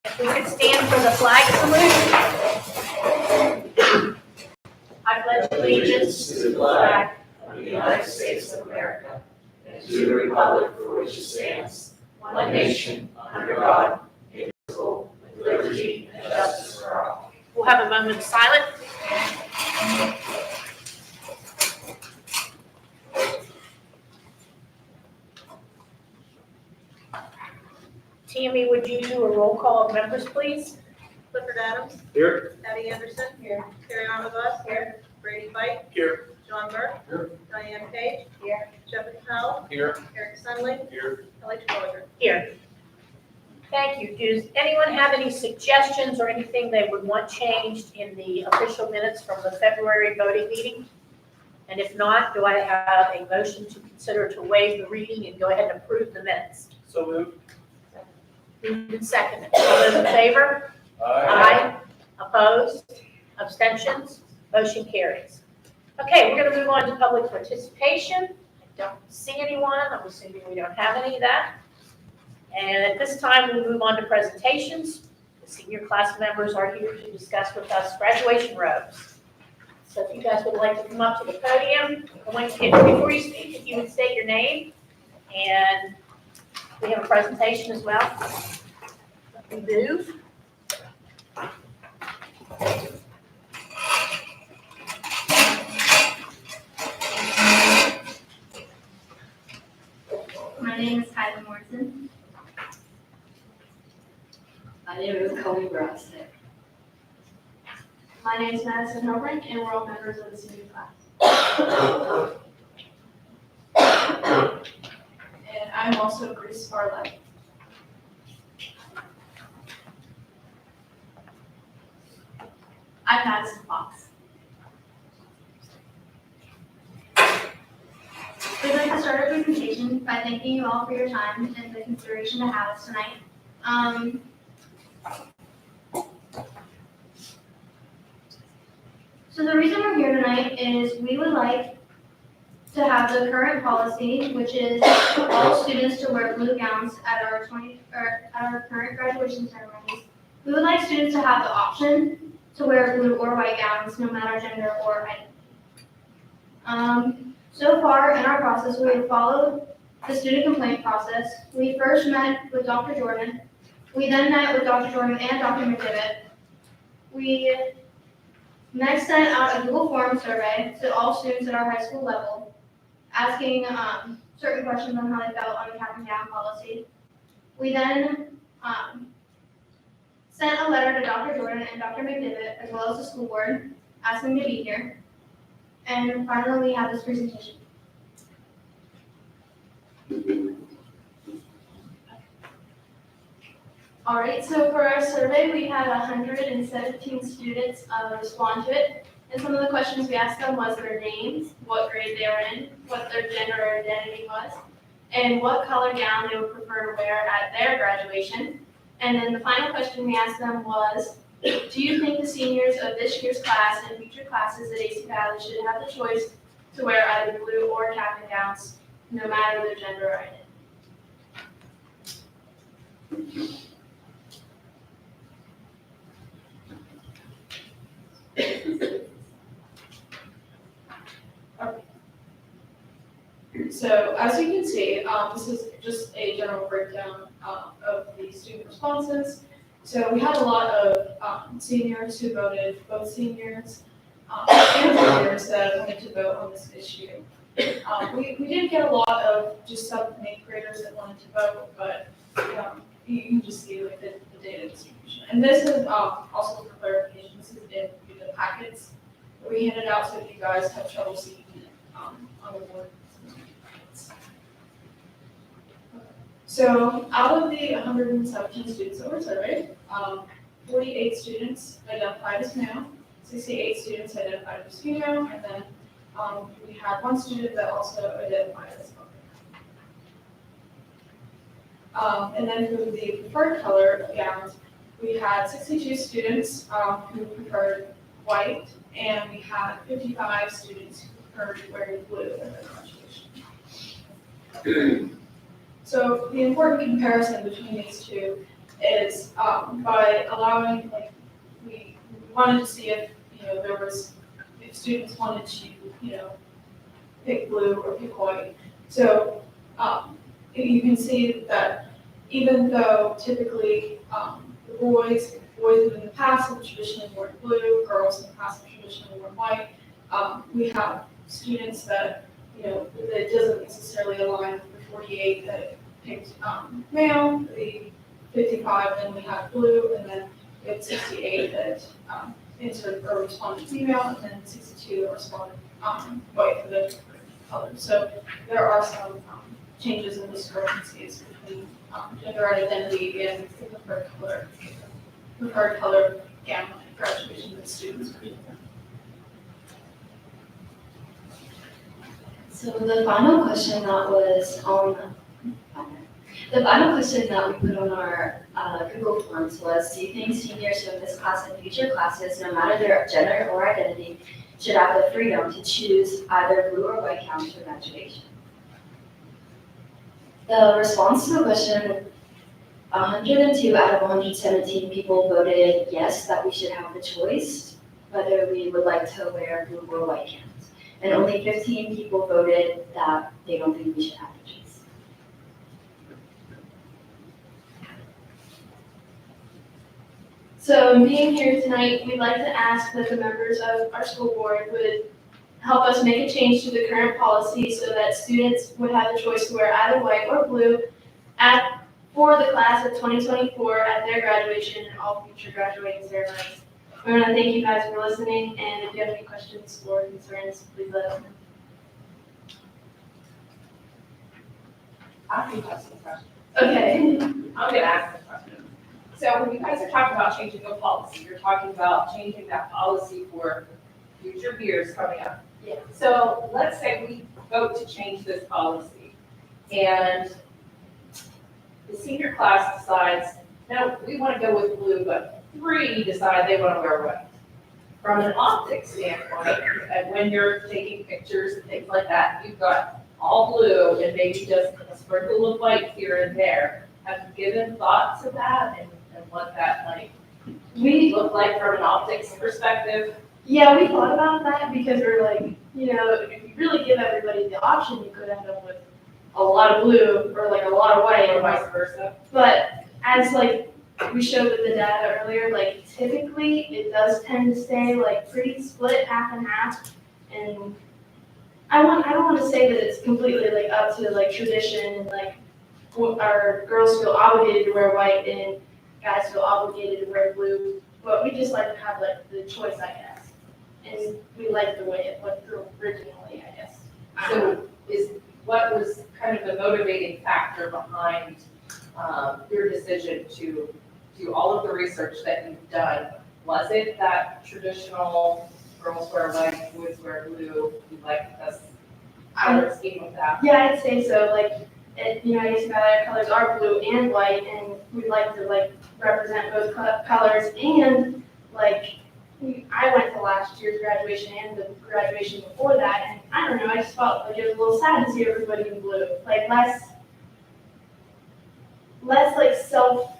If we could stand for the flag salute. I pledge allegiance to the flag of the United States of America and to the republic for which it stands, one nation, under God, indivisible, with liberty and justice for all. We'll have a moment of silence. Tammy, would you do a roll call of members, please? Clifford Adams. Here. Patty Anderson. Here. Carrie Armagos. Here. Brady White. Here. John Burke. Here. Diane Page. Here. Jeffrey Powell. Here. Eric Sunley. Here. Kelly Terwilliger. Here. Thank you. Does anyone have any suggestions or anything they would want changed in the official minutes from the February voting meeting? And if not, do I have a motion to consider to waive the reading and go ahead and approve the minutes? So moved. Moved and seconded. All those in favor? Aye. Opposed? Abstentions? Motion carries. Okay, we're going to move on to public participation. I don't see anyone. I'm assuming we don't have any of that. And at this time, we'll move on to presentations. The senior class members are here to discuss with us graduation robes. So if you guys would like to come up to the podium, before you speak, if you would state your name, and we have a presentation as well. Let me move. My name is Kyla Morrison. My name is Colleen Brownstead. My name is Madison Hilbrink, and we're all members of the senior class. And I'm also Grace Farley. I'm Madison Fox. We'd like to start our presentation by thanking you all for your time and the consideration to have us tonight. So the reason we're here tonight is we would like to have the current policy, which is all students to wear blue gowns at our current graduation ceremonies. We would like students to have the option to wear blue or white gowns, no matter gender or identity. So far in our process, we have followed the student complaint process. We first met with Dr. Jordan. We then met with Dr. Jordan and Dr. McDivitt. We next sent out a Google Form survey to all students at our high school level, asking certain questions on how they felt on the cap and gown policy. We then sent a letter to Dr. Jordan and Dr. McDivitt, as well as the school board, asking to be here. And finally, we have this presentation. All right, so for our survey, we had 117 students respond to it. And some of the questions we asked them was their names, what grade they were in, what their gender or identity was, and what color gown they would prefer to wear at their graduation. And then the final question we asked them was, do you think the seniors of this year's class and future classes at AC Valley should have the choice to wear either blue or cap and gowns, no matter their gender or identity? So as you can see, this is just a general breakdown of the student responses. So we had a lot of seniors who voted, both seniors and juniors that wanted to vote on this issue. We did get a lot of just seventh and eighth graders that wanted to vote, but you can just see like the data distribution. And this is also for clarification, this is in the packets that we handed out, so if you guys have trouble seeing it on the board. So out of the 117 students that were surveyed, 48 students identified as male, 68 students identified as female, and then we had one student that also identified as female. And then for the preferred color gowns, we had 62 students who preferred white, and we had 55 students who preferred wearing blue at their graduation. So the important comparison between these two is by allowing, like, we wanted to see if, if students wanted to, pick blue or pick white. So you can see that even though typically the boys in the past have traditionally worn blue, girls in the past have traditionally worn white, we have students that, that doesn't necessarily align with the 48 that picked male, the 55, then we have blue, and then we have 68 that answered or responded female, and then 62 that responded white for the color. So there are some changes in discrepancies between gender identity and the preferred color gamma graduation that students are using. So the final question that was on, the final question that we put on our Google Forms was, do you think seniors from this class and future classes, no matter their gender or identity, should have the freedom to choose either blue or white gowns for graduation? The response to the question, 102 out of 117 people voted yes, that we should have the choice whether we would like to wear blue or white gowns. And only 15 people voted that they don't think we should have the choice. So being here tonight, we'd like to ask that the members of our school board would help us make a change to the current policy so that students would have the choice to wear either white or blue for the class of 2024 at their graduation and all future graduating ceremonies. We want to thank you guys for listening, and if you have any questions or concerns, please let us know. I think that's some question. Okay. I'm gonna ask the question. So when you guys are talking about changing the policy, you're talking about changing that policy for future years coming up. Yeah. So let's say we vote to change this policy, and the senior class decides, no, we want to go with blue, but 3 decide they want to wear white. From an optics standpoint, and when you're taking pictures and things like that, you've got all blue and maybe just a sprinkle of white here and there. Have you given thought to that and what that might look like from an optics perspective? Yeah, we thought about that because we're like, if you really give everybody the option, you could end up with a lot of blue or like a lot of white Or vice versa? But as like we showed with the data earlier, like typically it does tend to stay like pretty split half and half. And I don't want to say that it's completely like up to like tradition and like our girls feel obligated to wear white and guys feel obligated to wear blue. But we just like to have like the choice, I guess. And we like the way it looked originally, I guess. So what was kind of the motivating factor behind your decision to do all of the research that you've done? Was it that traditional girls wear white, boys wear blue, you like this color scheme with that? Yeah, I'd say so. Like, ACV colors are blue and white, and we'd like to like represent both colors. And like, I went to last year's graduation and the graduation before that, and I don't know, I just felt like it was a little sad to see everybody in blue. Like less like self.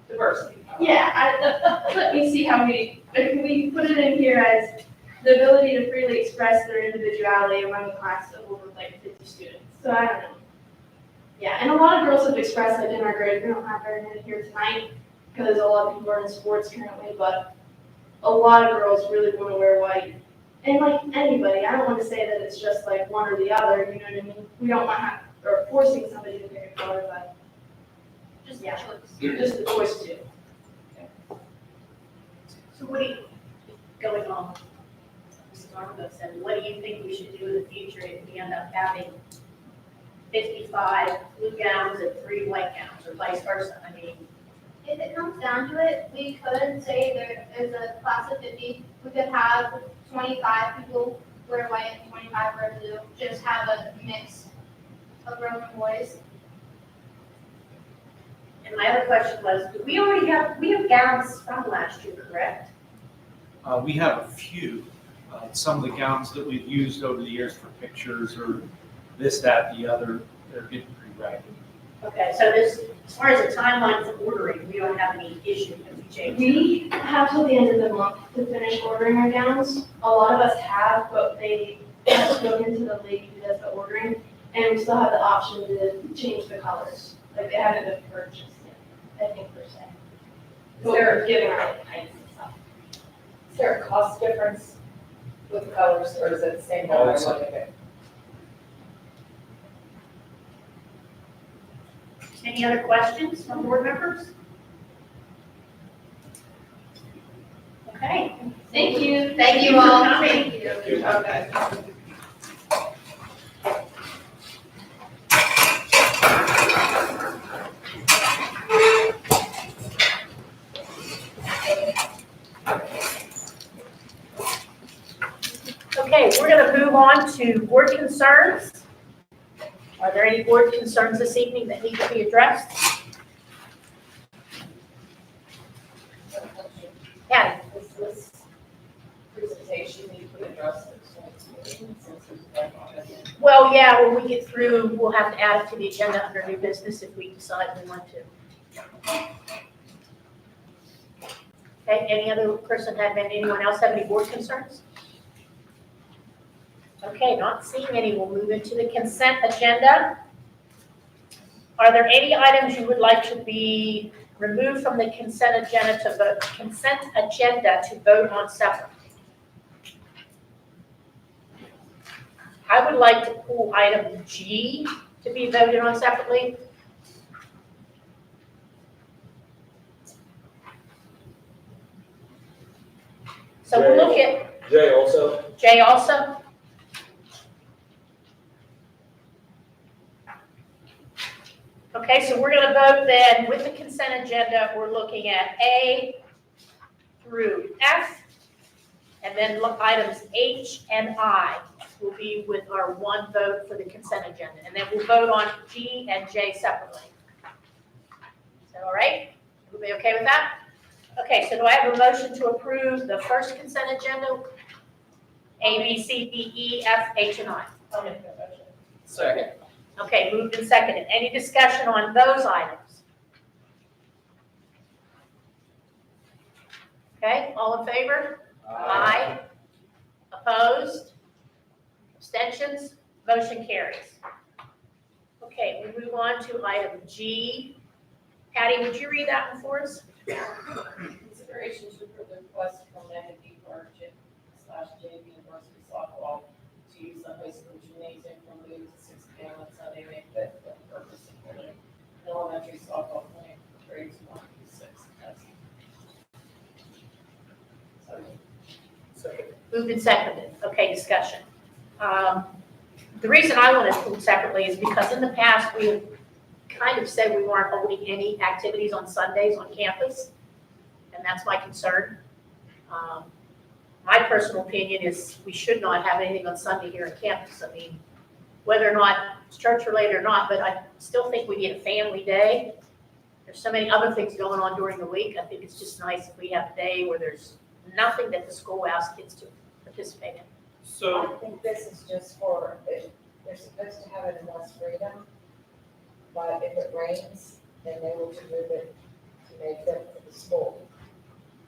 Diversity. Yeah, let me see how we put it in here as the ability to freely express their individuality among a class of over like 50 students. So I don't know. Yeah, and a lot of girls have expressed like in our grade. We don't have very many here tonight because a lot of people are in sports currently, but a lot of girls really want to wear white. And like anybody, I don't want to say that it's just like one or the other, you know what I mean? We don't want to have, or forcing somebody to pick a color, but just the choice to. So what do you, going on, Mrs. Armbo said, what do you think we should do in the future if we end up having 55 blue gowns and 3 white gowns, or vice versa? I mean, If it comes down to it, we could say there's a class of 50, we could have 25 people wear white and 25 wear blue, just have a mix of girls and boys. and my other question was, do we have gowns from last year, correct? We have a few. Some of the gowns that we've used over the years for pictures or this, that, the other, they're getting pretty ragged. Okay, so this, as far as the timeline for ordering, we don't have any issue with the change. We have till the end of the month to finish ordering our gowns. A lot of us have, but they have spoken to the lady who does the ordering, and we still have the option to change the colors. Like they haven't been purchased yet, I think per se. But we're giving our like heights and stuff. Is there a cost difference with the colors, or is it the same Oh, color? it's- Any other questions from board members? Okay. Thank you. Thank you all. for coming. Okay. Okay, we're gonna move on to board concerns. Are there any board concerns this evening that need to be addressed? Yeah, Is this presentation need to be addressed at this next meeting, since it's like on it? well, yeah, when we get through, we'll have to add it to the agenda under new business if we decide we want to. Okay, any other person anyone else have any board concerns? Okay, not seeing any, we'll move into the consent agenda. Are there any items you would like to be removed from the consent agenda to vote on separately? I would like to pull item G to be voted on separately. So we'll look at Jay also. J also. Okay, so we're gonna vote then with the consent agenda, we're looking at A through F, and then items H and I will be with our one vote for the consent agenda, and then we'll vote on G and J separately. Is that all right? Everybody okay with that? Okay, so do I have a motion to approve the first consent agenda? A, B, C, D, E, F, H, and I. I'll make that motion. Second. Okay, moved and seconded. Any discussion on those items? Okay, all in favor? Aye. Opposed? Abstentions? Motion carries. Okay, we move on to item G. Patty, would you read that one for us? Consideration to approve the request from Manatee for JV varsity softball to use the high school gymnasium from noon to 6 p.m. on Sunday, May 5th, for the purpose of holding an elementary softball clinic for grades 1 through 6. Second. Moved and seconded. Okay, discussion. The reason I want to pull separately is because in the past, we have kind of said we weren't holding any activities on Sundays on campus, and that's my concern. My personal opinion is we should not have anything on Sunday here on campus. I mean, whether or not it's church related or not, but I still think we need a family day. There's so many other things going on during the week. I think it's just nice if we have a day where there's nothing that the school asks kids to participate in. So, I think this is just for, they're supposed to have it in West Freedom, but if it rains, then they will move it to make it for the school.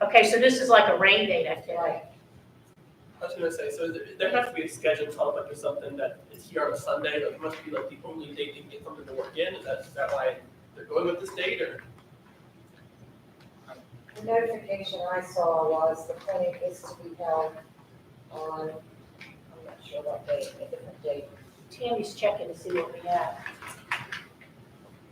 Okay, so this is like a rain date activity. Like, I was gonna say, so there has to be a scheduled conflict or something that is here on a Sunday, like it must be like the only date they can get something to work in, is that why they're going with this date, or? the notification I saw was the clinic is to be held on, I'm not sure what date, a different date. Tammy's checking to see what we have.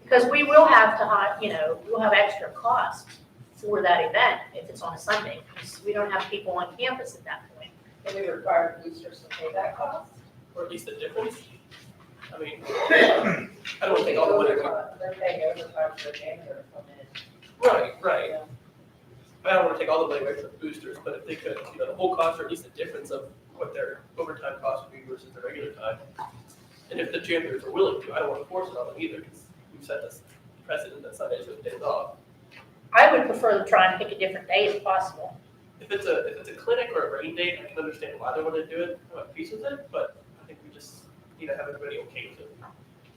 Because we will have to, we'll have extra costs for that event if it's on a Sunday. Because we don't have people on campus at that point. And we require boosters to pay that cost. Or at least the difference? I mean, I don't wanna take all the money. They're paying overtime for a janitor to come in. Right. I don't wanna take all the money away from the boosters, but if they could, the whole cost or at least the difference of what their overtime cost would be versus their regular time. And if the janitors are willing to, I don't wanna force it on them either, because we've set this precedent that Sundays are the days off. I would prefer to try and pick a different day if possible. If it's a clinic or a rain date, I can understand why they want to do it, I'm at peace with it, but I think we just need to have everybody okay with it.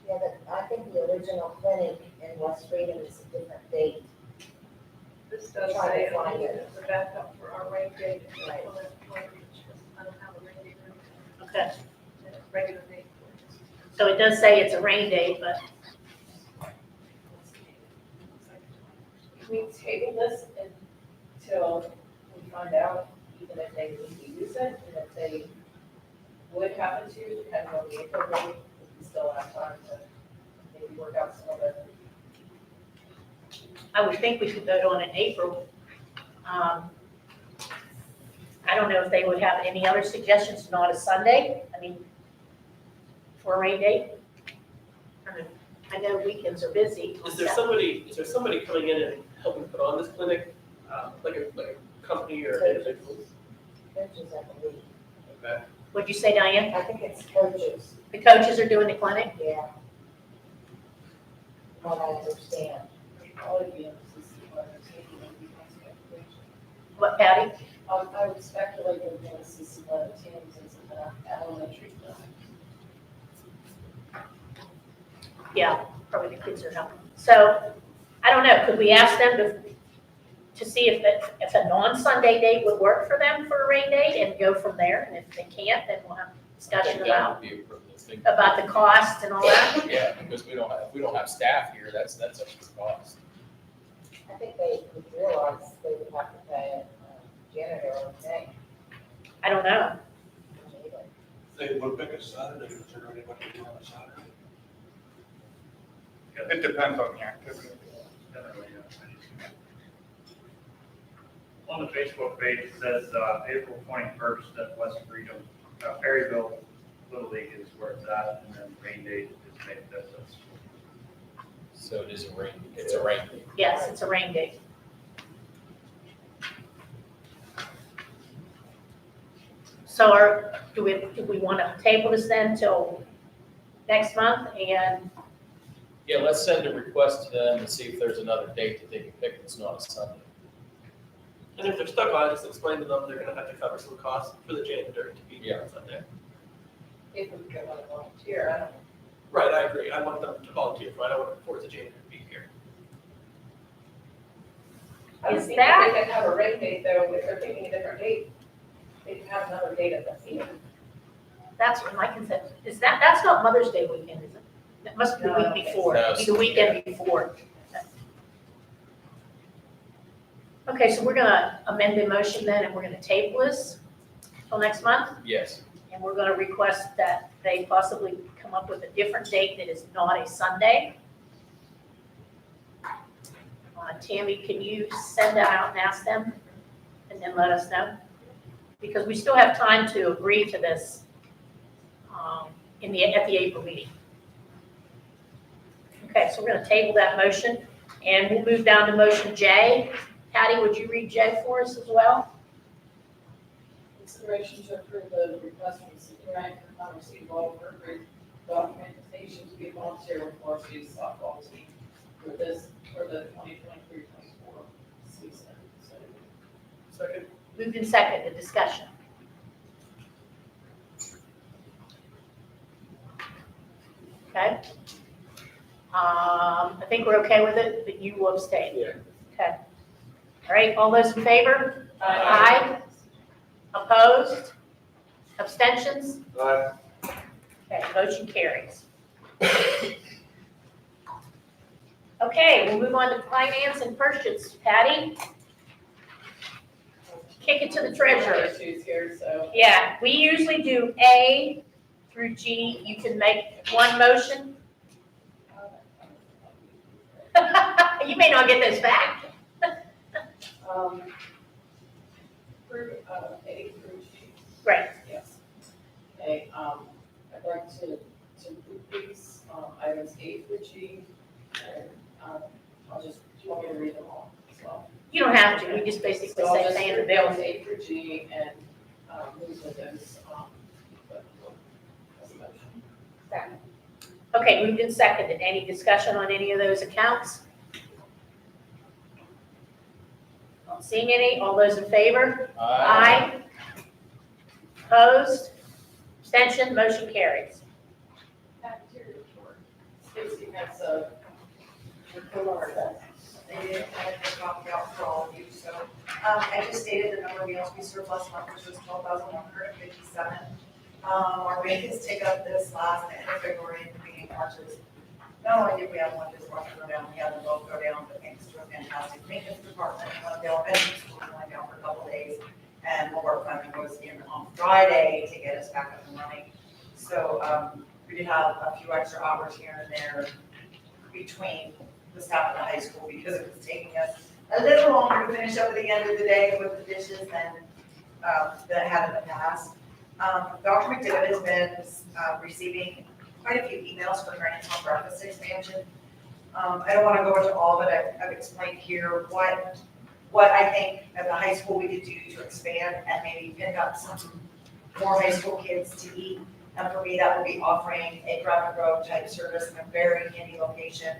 Yeah, but I think the original clinic in West Freedom is a different date. This does Try to say find it. it's a backup for our rain date. Right. I don't have a rain date. Okay, Regular date. so it does say it's a rain date, but We table this until we find out, even if they need to use it, and if they would happen to, depending on the April date, we still have time to maybe work out some of the. I would think we should vote on it in April. I don't know if they would have any other suggestions, not a Sunday, I mean, for a rain date. I know weekends are busy. Is there somebody coming in and helping put on this clinic, like a company or individual? Coaches, I believe. Okay. What'd you say, Diane? I think it's coaches, The coaches are doing the clinic? yeah. From what I understand. Probably be in the CC letter, so it would be my speculation. What, Patty? I would speculate it would be in the CC letter, since it's an elementary clinic. Yeah, probably the kids are helping. So, I don't know, could we ask them to see if a non-Sunday date would work for them for a rain date and go from there? And if they can't, then we'll have a discussion about That would be a privilege thing. the cost and all that. Yeah, because if we don't have staff here, that's extra cost. I think they would realize they would have to pay a janitor or thing. I don't know. They would pick a Saturday, is there anybody to do on a Saturday? It depends on the activity. On the Facebook page, it says April 21st at West Freedom, Perryville Little League is where it's at, and then rain date is May 5th. So it is it's a rain. Yes, it's a rain date. So do we want to table this then till next month? And Yeah, let's send a request to them and see if there's another date that they can pick that's not a Sunday. And if they're stuck on it, just explain to them they're gonna have to cover some costs for the janitor to be here on Sunday. If we could want to volunteer, I don't. Right, I agree. I want them to volunteer, but I don't want to force the janitor to be here. I would Is think that- if they could have a rain date though, if they're picking a different date, they can have another date at the meeting. that's what my consent, that's not Mother's Day weekend, is it? It must be the No, I don't week think before, so. it'd be the weekend before. Okay, so we're gonna amend the motion then, and we're gonna table this till next month, Yes. and we're gonna request that they possibly come up with a different date that is not a Sunday. Tammy, can you send that out and ask them, and then let us know? Because we still have time to agree to this at the April meeting. Okay, so we're gonna table that motion, and we'll move down to motion J. Patty, would you read J for us as well? Consideration to approve the request from Senior Rank for non-receivable appropriate documentation to be volunteer with varsity softball team for the 2023-24 season. Second? Moved in second, the discussion. Okay. I think we're okay with it, but you will abstain. Yeah. Okay. All right, all those in favor? Aye. Opposed? Abstentions? Aye. Okay, motion carries. Okay, we'll move on to finance and purchase. Patty? Kick it to the treasurer. Issues here, so. Yeah, we usually do A through G. You can make one motion. You may not get those back. Through, A through G. Right. Yes. Okay, I'd like to increase, items A through G, and, I'll just, do you want me to read them all as well? You don't have to. We just basically So I'll say just paying the read bill. those A through G and, move to those, as a motion. Second. Okay, moved and seconded. Any discussion on any of those accounts? Not seeing any. All those in favor? Aye. Opposed? Abstention? Motion carries. Cafeteria report. has a report that they didn't have to copy out for all of you, so. I just stated the number of meals we served last month, which was 12,157. Our maintenance take up this last end of February and the beginning of March is, not only did we have one dishwasher go down, we had them both go down, but thanks to a fantastic maintenance department, one of the elementary schools went down for a couple of days. And more work funding was in on Friday to get us back up and running. So, we did have a few extra hours here and there between the staff and the high school because it was taking us a little longer to finish up at the end of the day with the dishes than it had in the past. Dr. McDivitt has been receiving quite a few emails for Granite Town breakfast expansion. I don't want to go into all of it. I've explained here what I think at the high school we could do to expand and maybe pick up some more high school kids to eat. And for me, that would be offering a grab and go type service in a very handy location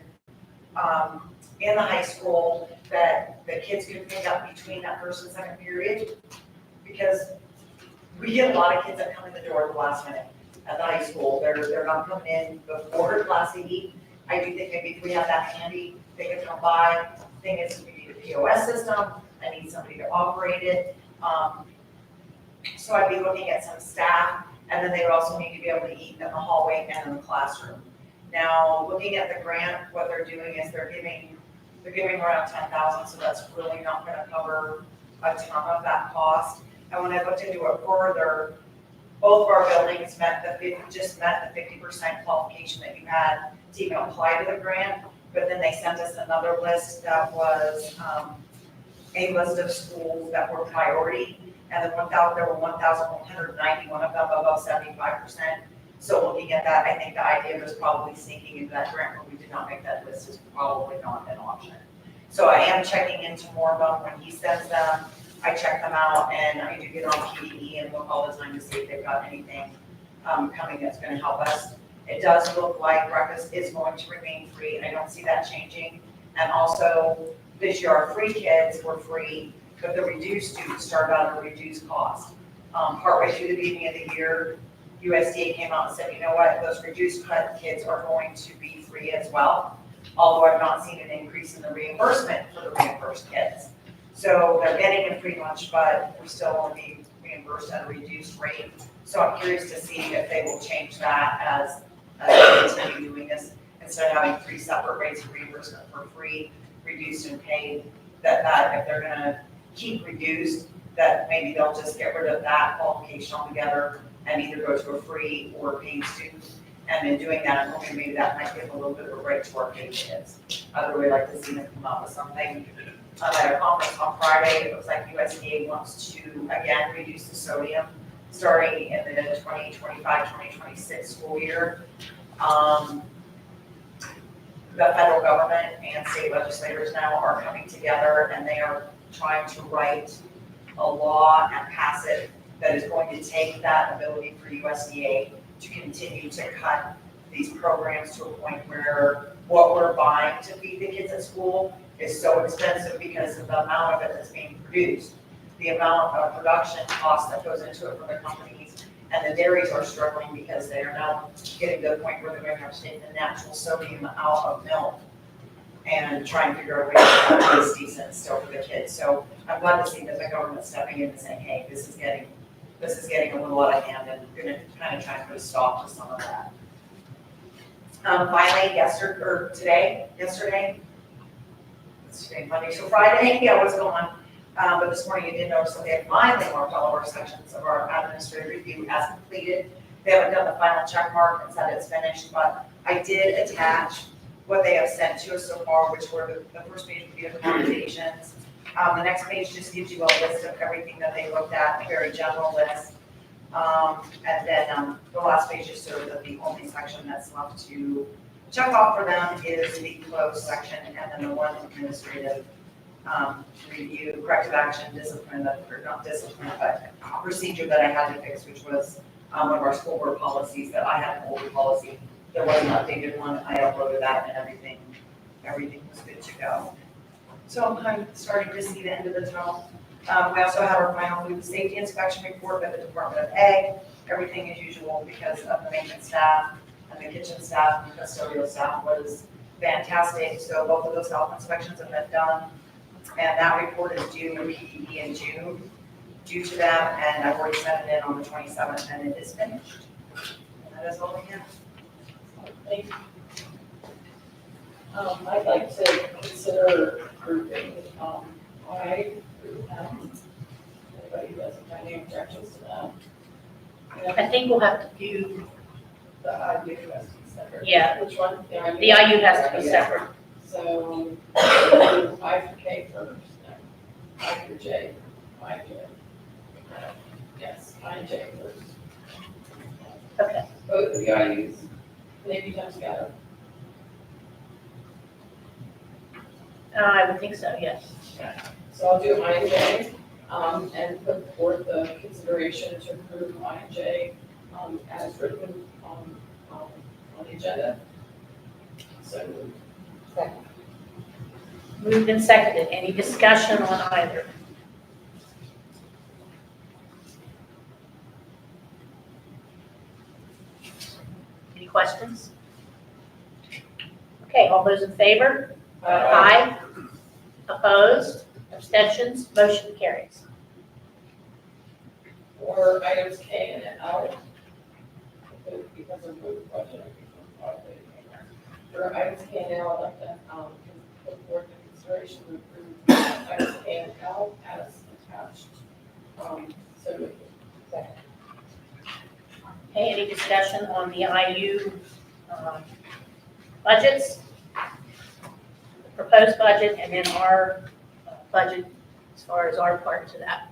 in the high school that the kids could pick up between that first and second period. Because we get a lot of kids that come in the door at the last minute at the high school. They're not coming in before class to eat. I do think maybe if we have that handy, they could come by. Thing is, we need a POS system. I need somebody to operate it. So I'd be looking at some staff, and then they would also need to be able to eat in the hallway and in the classroom. Now, looking at the grant, what they're doing is they're giving around 10,000, so that's really not going to cover a ton of that cost. And when I looked into it further, both of our buildings just met the 50% qualification that you had to even apply to the grant. But then they sent us another list that was a list of schools that were priority, and then there were 1,191 of them above 75%. So looking at that, I think the idea was probably sneaking into that grant when we did not make that list is probably not an option. So I am checking into more of them when he sends them. I check them out, and I do get on PDE and look all the time to see if they've got anything coming that's going to help us. It does look like breakfast is going to remain free. I don't see that changing. And also, this year our free kids were free, but the reduced students started out at a reduced cost. Partway through the beginning of the year, USDA came out and said, you know what, those reduced cut kids are going to be free as well. Although I've not seen an increase in the reimbursement for the reimbursed kids. So they're getting a free lunch, but we still will be reimbursed at a reduced rate. So I'm curious to see if they will change that as they continue doing this, instead of having 3 separate rates of reimbursement for free, reduced and paid, that if they're gonna keep reduced, that maybe they'll just get rid of that qualification altogether and either go to a free or paid student. And in doing that, I'm hoping maybe that might give a little bit of a break to our paid kids. I'd really like to see them come up with something. At a conference on Friday, it looks like USDA wants to, again, reduce the sodium starting in the 2025-2026 school year. The federal government and state legislators now are coming together, and they are trying to write a law and pass it that is going to take that ability for USDA to continue to cut these programs to a point where what we're buying to feed the kids at school is so expensive because of the amount of it that's being produced, the amount of production cost that goes into it for the companies, and the dairies are struggling because they are now getting to the point where they're going to have to take the natural sodium out of milk and try and figure out ways to make this decent still for the kids. So I'm glad to see that the government stepping in and saying, hey, this is getting a little out of hand, and we're going to kind of try and put a stop to some of that. Finally, yesterday, Monday, so Friday, yeah, what's going on? But this morning you did notice that they had finally marked all of our sections of our administrative review as completed. They haven't done the final check mark and said it's finished, but I did attach what they have sent to us so far, which were the first page would be the recommendations. The next page just gives you a list of everything that they looked at, a very general list. And then the last page is sort of the only section that's left to check off for them is the closed section, and then the one administrative review, corrective action, discipline, or not discipline, but procedure that I had to fix, which was one of our school board policies that I had an older policy. There was an updated one. I uploaded that, and everything was good to go. So I'm kind of starting to see the end of the tunnel. We also had our final food safety inspection report by the Department of Ag. Everything as usual because of the maintenance staff. and the kitchen staff and custodial staff was fantastic. So both of those health inspections have been done, and that report is due to PPE in June, due to them, and I've already sent it in on the 27th, and it is finished. And that is all we have. Thank you. I'd like to consider grouping, I, anybody who doesn't have any objections to that. I think we'll have to do, The IU has to be separate. Yeah. Which one? the IU has to be separate. So, I for K first, I for J, I for, yes, I and J first. Okay. Both of the IUs, they be done together. I would think so, yes. So I'll do I and J, and put forth the consideration to approve I and J, as written on the agenda. So, Moved and seconded. Any discussion on either? Any questions? Okay, all those in favor? Aye. Opposed? Abstentions? Motion carries. for items K and L, because of the budget. For items K and L, I'd like to, put forward the consideration to approve items K and L as attached. So moved. Okay, any discussion on the IU budgets? The proposed budget and then our budget as far as our part to that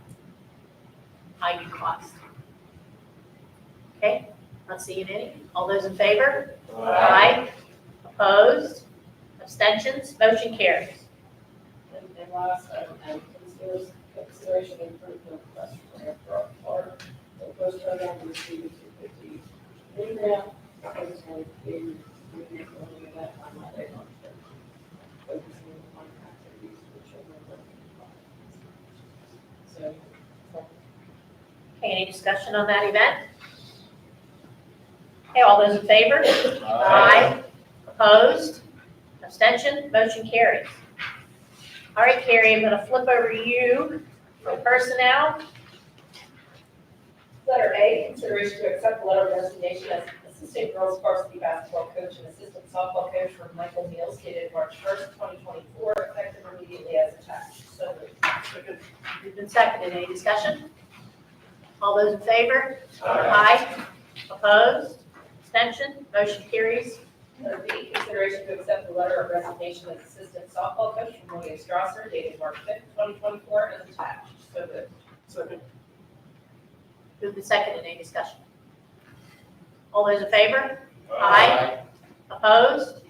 IU cost. Okay, not seeing any. All those in favor? Aye. Opposed? Abstentions? Motion carries. And last, consideration to approve the request for our post program to receive a 250 grant. I just want to be moving of that on Monday, March 3rd. Focusing on activities for children working in So, Okay, any discussion on that event? Okay, all those in favor? Aye. Opposed? Abstention? Motion carries. All right, Carrie, I'm going to flip over to you for personnel. Letter A, consideration to accept the letter of resignation as assistant girls varsity basketball coach and assistant softball coach for Michael Meals dated March 1st, 2024, effective immediately as attached. So moved. Moved and seconded. Any discussion? All those in favor? Aye. Opposed? Abstention? Motion carries. Letter B, consideration to accept the letter of resignation as assistant softball coach from William Strasser dated March 5th, 2024, as attached. So moved. Second. Moved and seconded. Any discussion? All those in favor? Aye. Opposed?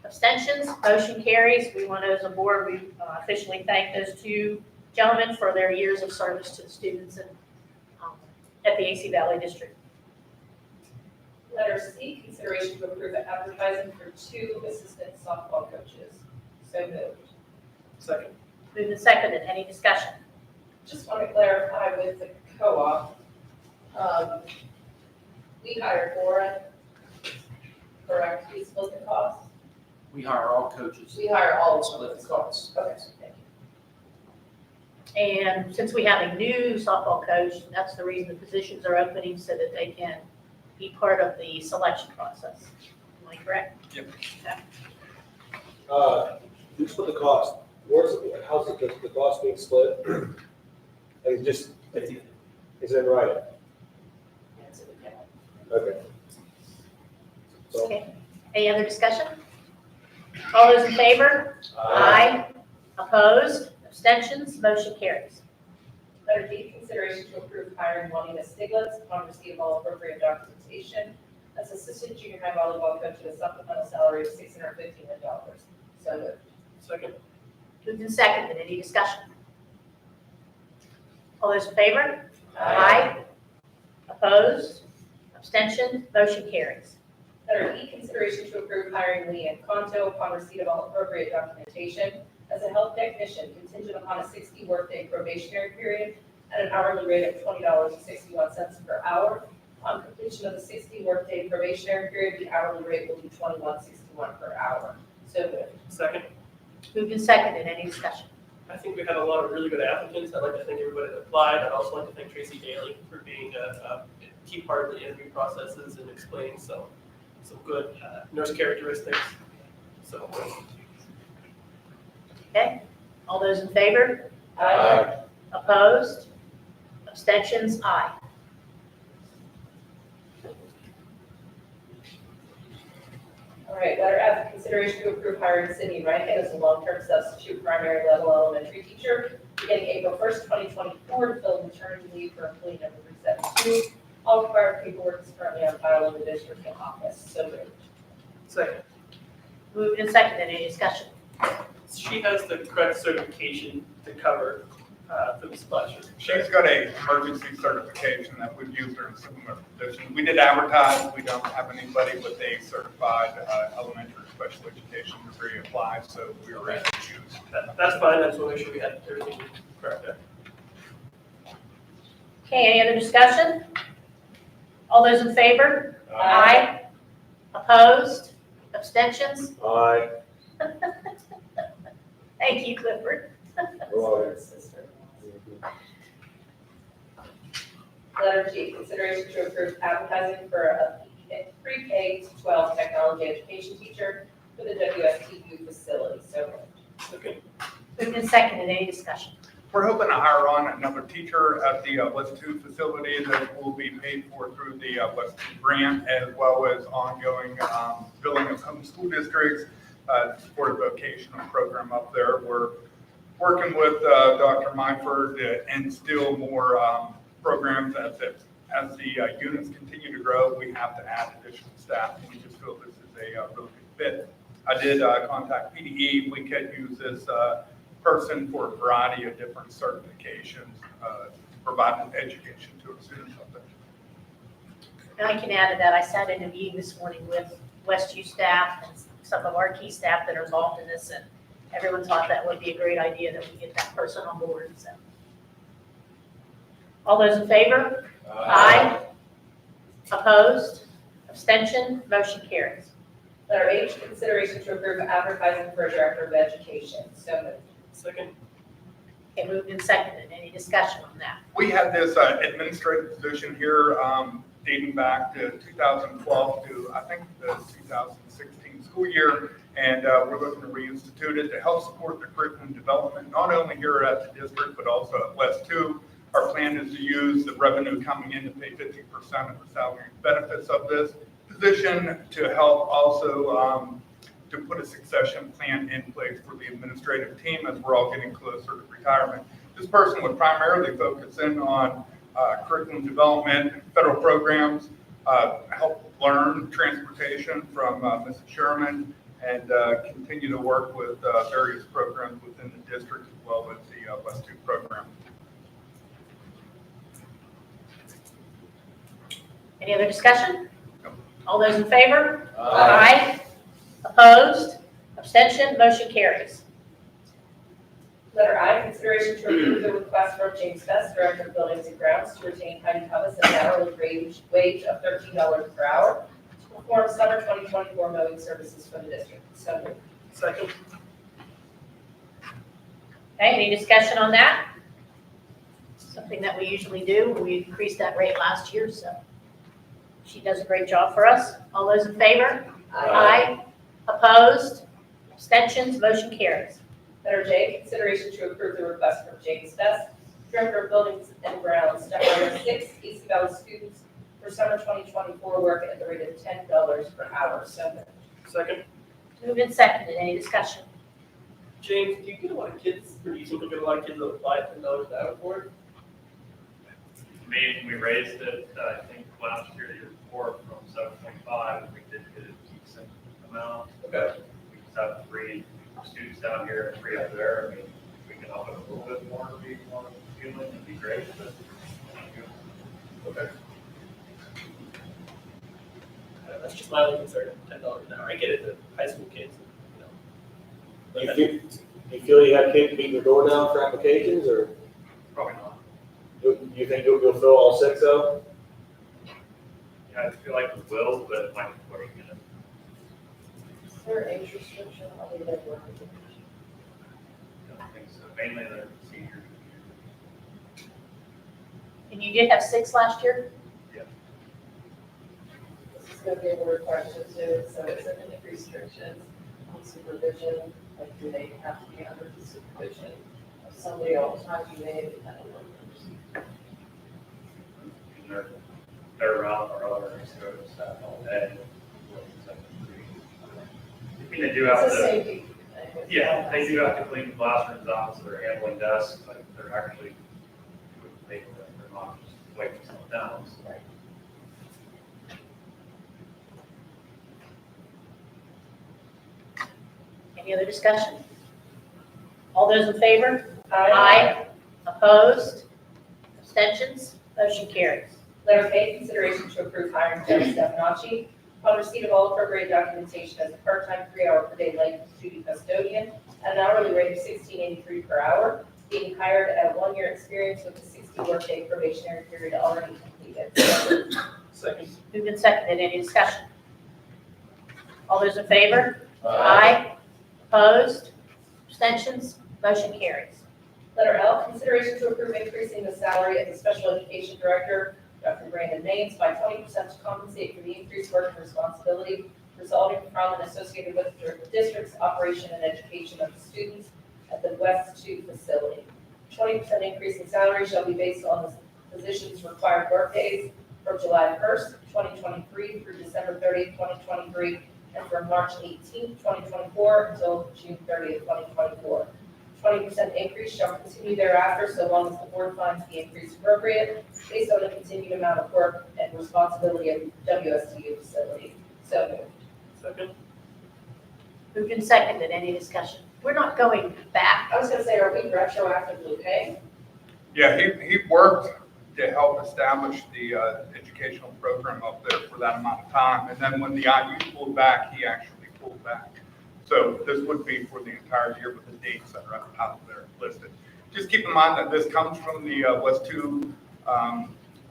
Abstentions? Motion carries. We want to, as a board, we officially thank those two gentlemen for their years of service to the students at the AC Valley District. Letter C, consideration to approve the advertising for 2 assistant softball coaches. So moved. Second. Moved and seconded. Any discussion? Just want to clarify with the co-op, we hired Laura, correct? We split the cost? We hire all coaches. We hire all of Split them. the costs. Okay, thank you. And since we have a new softball coach, that's the reason the positions are opening so that they can be part of the selection process. Am I correct? Yep. You split the cost. How's the cost being split? And just, is it right? Okay. So, Okay. Any other discussion? All those in favor? Aye. Opposed? Abstentions? Motion carries. Letter D, consideration to approve hiring Juanita Stiglitz upon receipt of all appropriate documentation as assistant junior high volleyball coach at a supplemental salary of $615. So moved. Second. Moved and seconded. Any discussion? All those in favor? Aye. Opposed? Abstentions? Motion carries. Letter E, consideration to approve hiring Leanne Conto upon receipt of all appropriate documentation as a health technician contingent upon a 60 workday probationary period at an hourly rate of $20.61 per hour. Upon completion of the 60-workday probationary period, the hourly rate will be $21.61 per hour. So moved. Second, Moved and seconded, any discussion? I think we had a lot of really good applicants. I'd like to thank everybody that applied. I'd also like to thank Tracy Daly for being a key part of the interview processes and explaining some good nurse characteristics. So, Okay, all those in favor? Aye. Opposed? Abstentions? Aye. All right, letter F, consideration to approve hiring Sydney Rankin as a long-term substitute primary level elementary teacher beginning April 1st, 2024 to fill maternity leave for employee number 372. All required paperwork is currently on file in the district office. So moved. second, Moved and seconded, any discussion? she has the correct certification to cover for the splash. She's got a emergency certification that we've used her in similar positions. We did advertise, we don't have anybody with a certified elementary special education degree apply, so we were able to choose. That's fine. I just want to make sure we had everything correct there. Okay, any other discussion? All those in favor? Aye. Opposed? Abstentions? Aye. Thank you, Clifford. Letter G, consideration to approve advertising for a pre-K to 12 technology education teacher for the WSTU facility. So moved. Okay. Moved and seconded, any discussion? We're hoping to hire on another teacher at the West 2 facility that will be paid for through the West 2 grant, as well as ongoing billing of home school districts to support a vocational program up there. We're working with Dr. Myford to instill more programs as the units continue to grow. We have to add additional staff, and we just feel this is a really good fit. I did contact PDE. We could use this person for a variety of different certifications, providing education to our students out there. And I can add to that, I sat in a meeting this morning with Westview staff and some of our key staff that are involved in this, and everyone thought that would be a great idea that we get that person on board, so. All those in favor? Aye. Opposed? Abstention? Motion carries. Letter H, consideration to approve advertising for a director of education. So moved. Second, Okay, moved and seconded. Any discussion on that? We have this administrative position here dating back to 2012 to, I think, the 2016 school year. And we're looking to reinstitute it to help support the curriculum development, not only here at the district, but also at West 2. Our plan is to use the revenue coming in to pay 50% of the salary and benefits of this position to help also to put a succession plan in place for the administrative team as we're all getting closer to retirement. This person would primarily focus in on curriculum development, federal programs, help learn transportation from Mrs. Sherman, and continue to work with various programs within the district as well as the West 2 program. Any other discussion? No. All those in favor? Aye. Opposed? Abstention? Motion carries. Letter I, consideration to approve the request from James Best, Director of Buildings and Grounds, to retain Heidi Covas at an hourly wage of $13 per hour to perform summer 2024 mowing services for the district. So moved. second, Okay, any discussion on that? Something that we usually do. We increased that rate last year, so she does a great job for us. All those in favor? Aye. Opposed? Abstentions? Motion carries. Letter J, consideration to approve the request from James Best, Director of Buildings and Grounds, to hire 6 AC Valley students for summer 2024 work at the rate of $10 per hour. So moved. second. Moved and seconded. Any discussion? James, do you get a lot of kids, or do you think you'll get a lot of kids that apply $10 an hour for it? We raised it, I think, last year, the year before, from 7.5, and we did get a decent amount. Okay. We just have 3 students down here and 3 up there. I mean, if we can help it a little bit more to be more appealing, it'd be great, but. Okay. That's just my only concern, $10 an hour. I get it, the high school kids, you know. You feel you have kids beating the door now for applications, or Probably not. you think you'll fill all 6 though? I feel like we will, but it might be pushing it. Is there an age restriction on the work? I don't think so. Mainly the seniors. And you did have 6 last year? This is gonna be able to require to do, so is there any restrictions on supervision? Like, do they have to be under the supervision of somebody all the time, do they independent workers? And they're around our other custodial staff all day. I mean, they do have It's a to, safety thing. yeah, they do have to clean the classrooms out, so they're handling desks, like, they're actually, they're not just waiting someone down. So. Right. Any other discussion? All those in favor? Aye. Opposed? Abstentions? Motion carries. Letter K, consideration to approve hiring Jeff Stefanacci upon receipt of all appropriate documentation as a part-time 3-hour per day light duty custodian at an hourly rate of $16.83 per hour, being hired at 1 year experience with a 60 workday probationary period already completed. Second. Moved and seconded. Any discussion? All those in favor? Aye. Opposed? Abstentions? Motion carries. Letter L, consideration to approve increasing the salary of the special education director, Dr. Brandon Mays, by 20% to compensate for the increased work and responsibility resulting from and associated with the district's operation and education of the students at the West 2 facility. 20% increase in salary shall be based on the position's required workdays from July 1st, 2023 through December 30th, 2023, and from March 18th, 2024 until June 30th, 2024. 20% increase shall continue thereafter so long as the board finds the increase appropriate based on the continued amount of work and responsibility of WSTU facility. So moved. Second. Moved and seconded. Any discussion? We're not going back. I was gonna say, are we retroactively paying? Yeah, he worked to help establish the educational program up there for that amount of time. And then when the IU pulled back, he actually pulled back. So this would be for the entire year with the dates that are out there listed. Just keep in mind that this comes from the West 2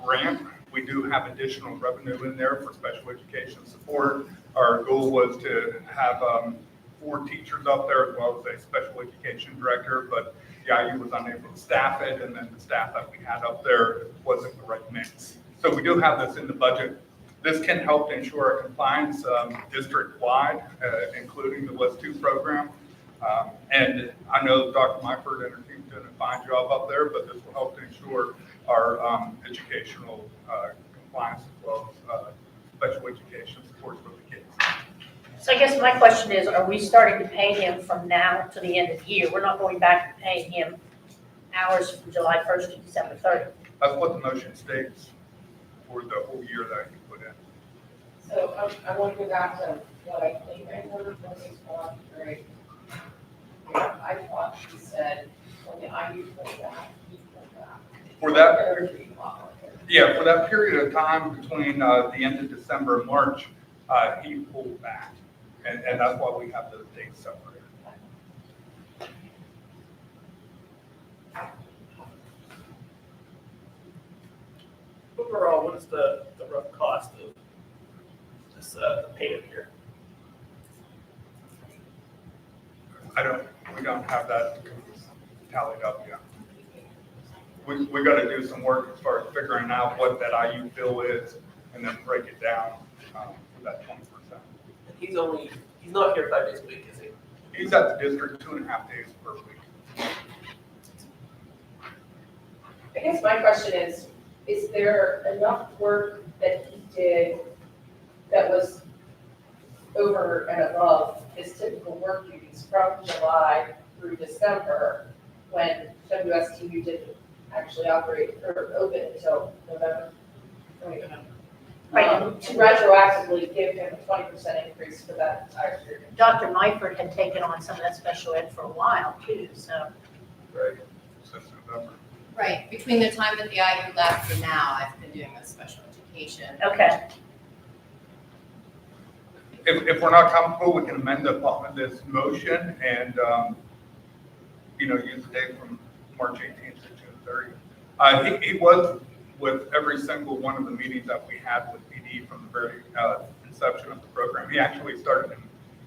grant. We do have additional revenue in there for special education support. Our goal was to have 4 teachers up there as well as a special education director, but the IU was unable to staff it, and then the staff that we had up there wasn't the right mix. So we do have this in the budget. This can help to ensure our compliance district-wide, including the West 2 program. And I know Dr. Myford and her team did a fine job up there, but this will help to ensure our educational compliance as well as special education supports for the kids. So I guess my question is, are we starting to pay him from now to the end of the year? We're not going back and paying him hours from July 1st to December 30th. That's what the motion states for the whole year that you put in. So I want to go back to what I think I heard from this one, right? I thought she said, when the IU pulled back, he pulled back. For that, yeah, for that period of time between the end of December and March, he pulled back. And that's why we have those dates separated. Overall, what is the rough cost of this payment here? We don't have that tallied up yet. We got to do some work as far as figuring out what that IU bill is and then break it down for that 20%. He's not here 5 days a week, is he? He's at the district 2.5 days per week. I guess my question is there enough work that he did that was over and above his typical work duties from July through December when WSTU didn't actually operate or open until November? To retroactively give him a 20% increase for that entire year. Dr. Myford had taken on some of that special ed for a while too, so. Right. Since November. Right, between the time that the IU left and now, I've been doing the special education. Okay. If we're not comfortable, we can amend this motion and, use the date from March 18th to June 30th. He was with every single one of the meetings that we had with PD from the very inception of the program. He actually started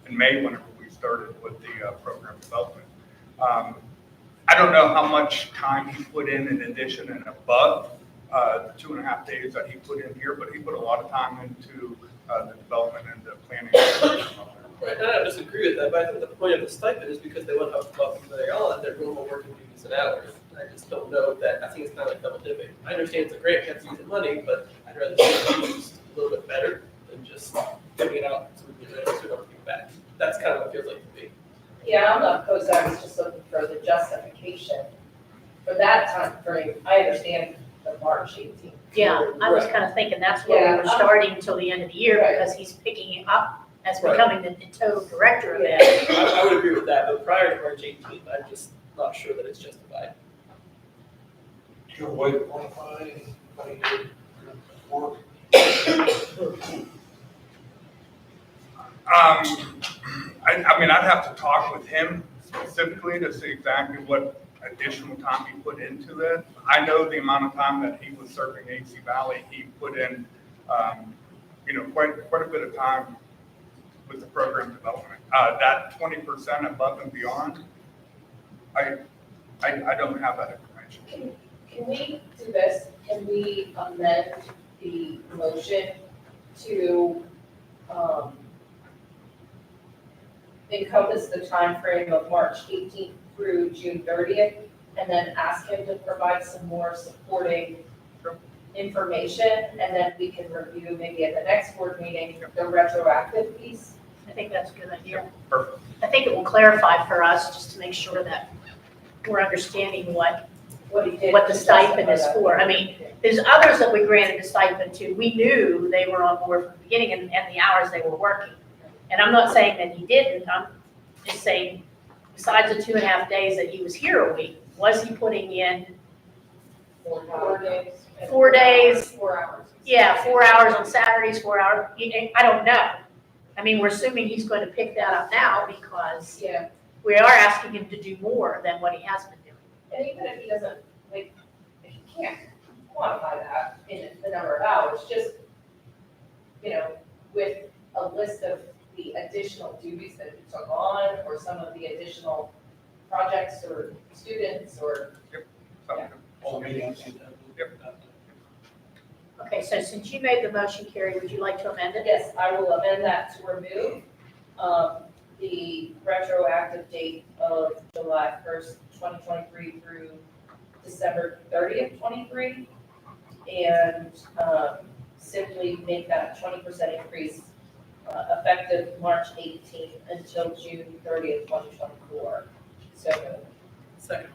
in May whenever we started with the program development. I don't know how much time he put in addition and above the 2.5 days that he put in here, but he put a lot of time into the development and the planning. Right, and I don't disagree with that, but I think the point of the stipend is because they went up above and beyond their normal working duties and hours. I just don't know that, I think it's kind of like double dipping. I understand it's a grant, you have to use the money, but I'd rather see it used a little bit better than just giving it out so we get it, so we don't give it back. That's kind of what it feels like to me. Yeah, I'm not opposed, I was just looking for the justification for that time frame. I understand the March 18th. Yeah, I was kind of thinking that's where we were starting until the end of the year Right. because he's picking it up as Right. becoming the total director of Yeah. it. I would agree with that, but prior to March 18th, I'm just not sure that it's justified. Do you have a way to quantify what he did work? I mean, I'd have to talk with him specifically to see exactly what additional time he put into it. I know the amount of time that he was serving AC Valley, he put in, quite a bit of time with the program development. That 20% above and beyond, I don't have that information. Can we do this? Can we amend the motion to encompass the time frame of March 18th through June 30th, and then ask him to provide some more supporting information, and then we can review maybe at the next board meeting the retroactive piece? I think that's a good idea. Perfect. I think it will clarify for us just to make sure that we're understanding what What he did. the to stipend is justify for. that. I mean, there's others that we granted a stipend to. We knew they were on board from the beginning and the hours they were working. And I'm not saying that he didn't, I'm just saying, besides the 2.5 days that he was here a week, was he putting in 4 days. 4 days? 4 hours. Yeah, 4 hours on Saturdays, 4 hours, I don't know. I mean, we're assuming he's going to pick that up now because Yeah, we are asking him to do more than what he has been doing. and even if he doesn't, like, if he can't quantify that in the number of hours, just, with a list of the additional duties that he took on, or some of the additional projects or students, or, All meetings. Okay, so since you made the motion, Carrie, would you like to amend it? yes, I will amend that to remove, the retroactive date of July 1st, 2023 through December 30th, 23, and, simply make that 20% increase, effective March 18th until June 30th, 2024. So, Second.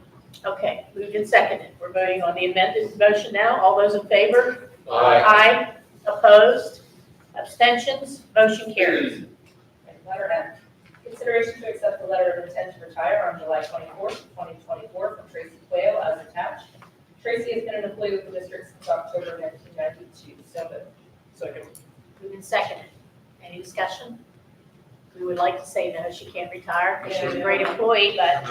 Okay, moved and seconded. We're voting on the amended motion now. All those in favor? Aye. Aye. Opposed? Abstentions? Motion carries. and letter F, consideration to accept the letter of intent to retire on July 24th, 2024 from Tracy Quayle as attached. Tracy has been an employee with the district since October 1992. So moved. Second. Moved and seconded. Any discussion? We would like to say no, she can't retire because she's a great employee, but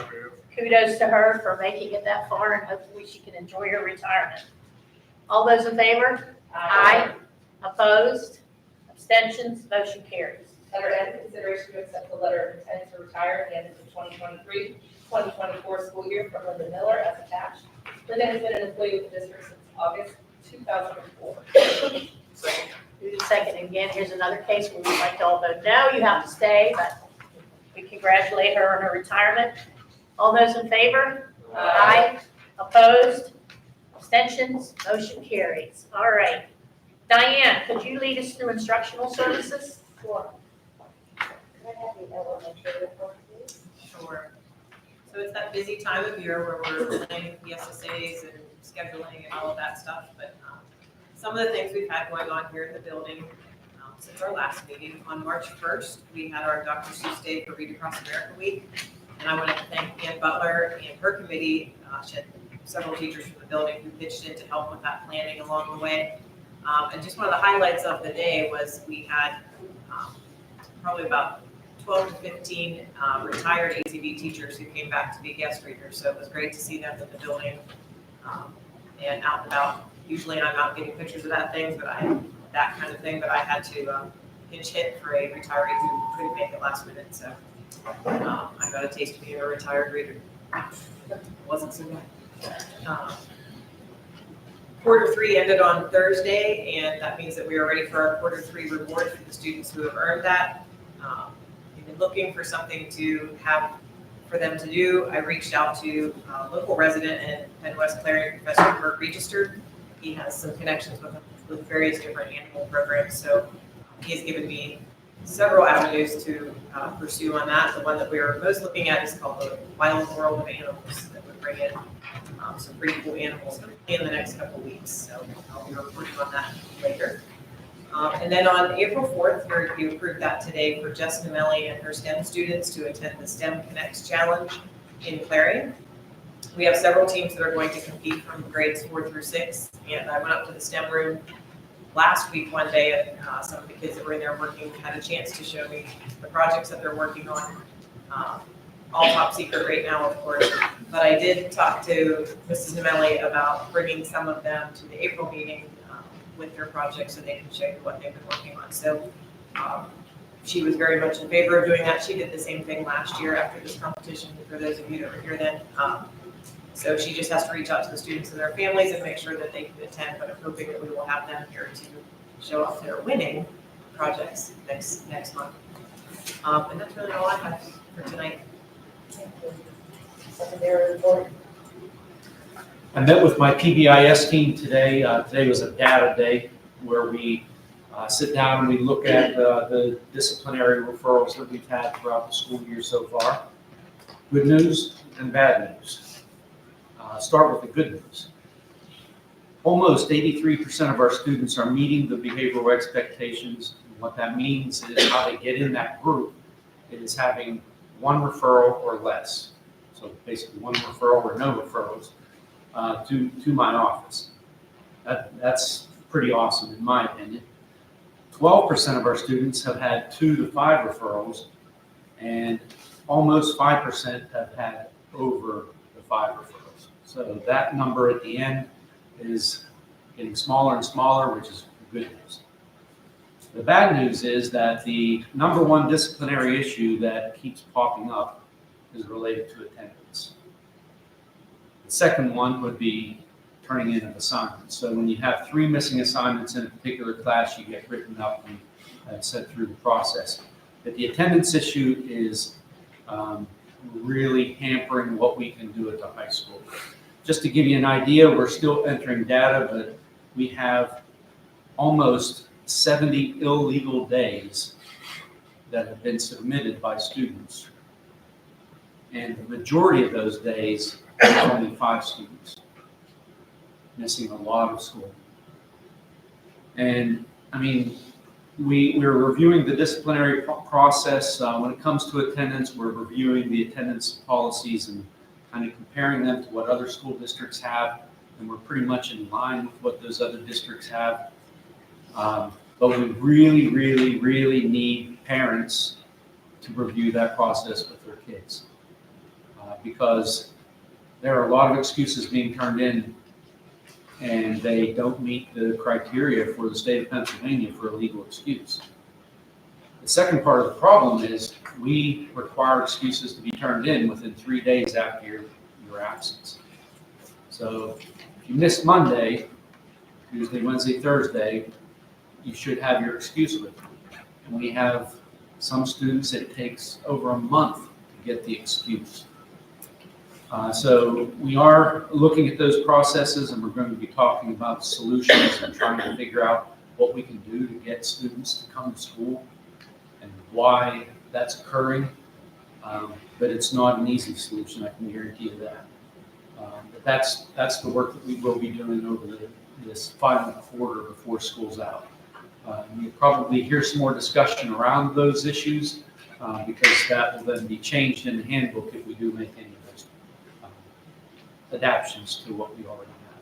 kudos to her for making it that far and hopefully she can enjoy her retirement. All those in favor? Aye. Opposed? Abstentions? Motion carries. Letter N, consideration to accept the letter of intent to retire at the end of the 2023-2024 school year from Linda Miller as attached. Linda has been an employee with the district since August 2004. Second. Moved and seconded. Again, here's another case where we'd like to all vote no, you have to stay, but we congratulate her on her retirement. All those in favor? Aye. Opposed? Abstentions? Motion carries. All right. Diane, could you lead us through instructional services? Sure. Can I have the elementary report, please? Sure. So it's that busy time of year where we're planning the SSAs and scheduling and all of that stuff, but some of the things we've had going on here in the building since our last meeting. On March 1st, we had our Dr. Seuss Day for Read Across America Week, and I want to thank Ann Butler and her committee. She had several teachers from the building who pitched in to help with that planning along the way. And just one of the highlights of the day was we had probably about 12 to 15 retired ACV teachers who came back to be guest readers. So it was great to see them in the building and out and about Usually I'm out getting pictures of that kind of thing, but I had to pinch hit for a retiree who couldn't make it last minute, so I got a taste of being a retired reader. It wasn't so bad. Quarter 3 ended on Thursday, and that means that we are ready for our quarter 3 reward for the students who have earned that. We've been looking for something to have for them to do. I reached out to a local resident and West Clarion, Professor Burt Register. He has some connections with various different animal programs, so he's given me several avenues to pursue on that. The one that we are most looking at is called the Wild World of Animals, that would bring in some pretty cool animals in the next couple of weeks. So I'll be reporting on that later. And then on April 4th, you approved that today for Jess Namelli and her STEM students to attend the STEM Connects Challenge in Clarion. We have several teams that are going to compete from grades 4 through 6. And I went up to the STEM room last week one day, and some of the kids that were in there working had a chance to show me the projects that they're working on. All top secret right now, of course. But I did talk to Mrs. Namelli about bringing some of them to the April meeting with their projects so they can show you what they've been working on. So she was very much in favor of doing that. She did the same thing last year after this competition, for those of you that were here then. So she just has to reach out to the students and their families and make sure that they can attend, but I'm hoping that we will have them here to show off their winning projects next month. And that's really all I have for tonight. Secondary report. I met with my PBIS team today. Today was a data day where we sit down and we look at the disciplinary referrals that we've had throughout the school year so far. Good news and bad news. Start with the good news. Almost 83% of our students are meeting the behavioral expectations. And what that means is how they get in that group is having one referral or less. So basically one referral or no referrals to my office. That's pretty awesome in my opinion. 12% of our students have had 2 to 5 referrals, and almost 5% have had over the 5 referrals. So that number at the end is getting smaller and smaller, which is good news. The bad news is that the number one disciplinary issue that keeps popping up is related to attendance. The second one would be turning in an assignment. So when you have 3 missing assignments in a particular class, you get written up and sent through the process. But the attendance issue is really hampering what we can do at the high school. Just to give you an idea, we're still entering data, but we have almost 70 illegal days that have been submitted by students. And the majority of those days, there's only 5 students, missing a lot of school. And I mean, we're reviewing the disciplinary process. When it comes to attendance, we're reviewing the attendance policies and kind of comparing them to what other school districts have. And we're pretty much in line with what those other districts have. But we really, really, really need parents to review that process with their kids. Because there are a lot of excuses being turned in, and they don't meet the criteria for the state of Pennsylvania for a legal excuse. The second part of the problem is we require excuses to be turned in within 3 days after your absence. So if you miss Monday, Tuesday, Wednesday, Thursday, you should have your excuse with you. And we have some students, it takes over a month to get the excuse. So we are looking at those processes, and we're going to be talking about solutions and trying to figure out what we can do to get students to come to school and why that's occurring. But it's not an easy solution, I can guarantee you that. But that's the work that we will be doing over this final quarter before school's out. You'll probably hear some more discussion around those issues because that will then be changed in the handbook if we do make any of those adaptions to what we already have.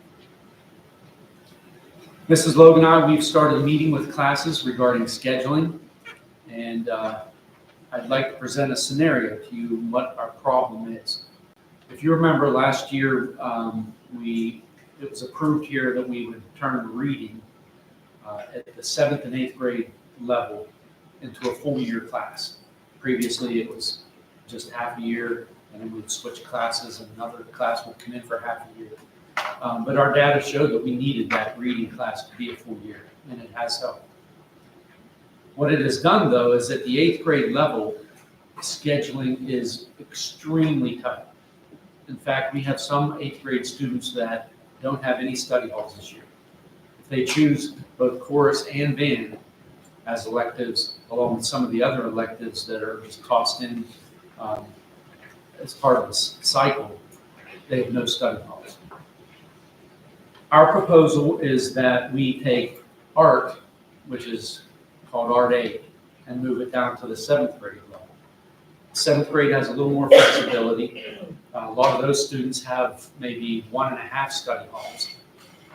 Mrs. Logan and I, we've started a meeting with classes regarding scheduling, and I'd like to present a scenario to you what our problem is. If you remember last year, we it was approved here that we would turn reading at the 7th and 8th grade level into a full year class. Previously, it was just half a year, and then we'd switch classes, and another class would come in for half a year. But our data showed that we needed that reading class to be a full year, and it has helped. What it has done, though, is at the 8th grade level, scheduling is extremely tight. In fact, we have some 8th grade students that don't have any study halls this year. If they choose both chorus and band as electives, along with some of the other electives that are just tossed in as part of this cycle, they have no study halls. Our proposal is that we take art, which is called Art 8, and move it down to the 7th grade level. 7th grade has a little more flexibility. A lot of those students have maybe 1.5 study halls.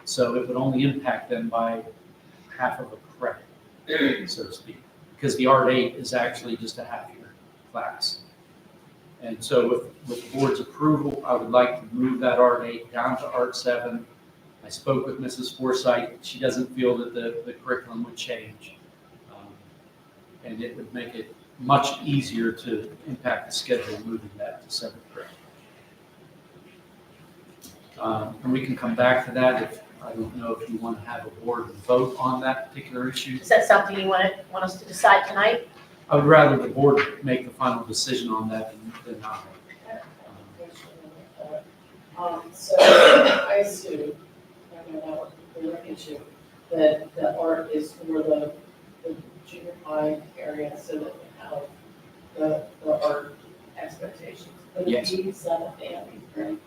So it would only impact them by half of a credit, so to speak, because the Art 8 is actually just a half-year class. And so with the board's approval, I would like to move that Art 8 down to Art 7. I spoke with Mrs. Forsythe. She doesn't feel that the curriculum would change. And it would make it much easier to impact the schedule moving that to 7th grade. And we can come back to that if, I don't know if you want to have a board vote on that particular issue. Is that something you want us to decide tonight? I would rather the board make the final decision on that than not. So I assume, I don't know, we're looking into, that the art is for the junior high area so that we have the art expectations. Would Yes. it be 7th and 8th grade?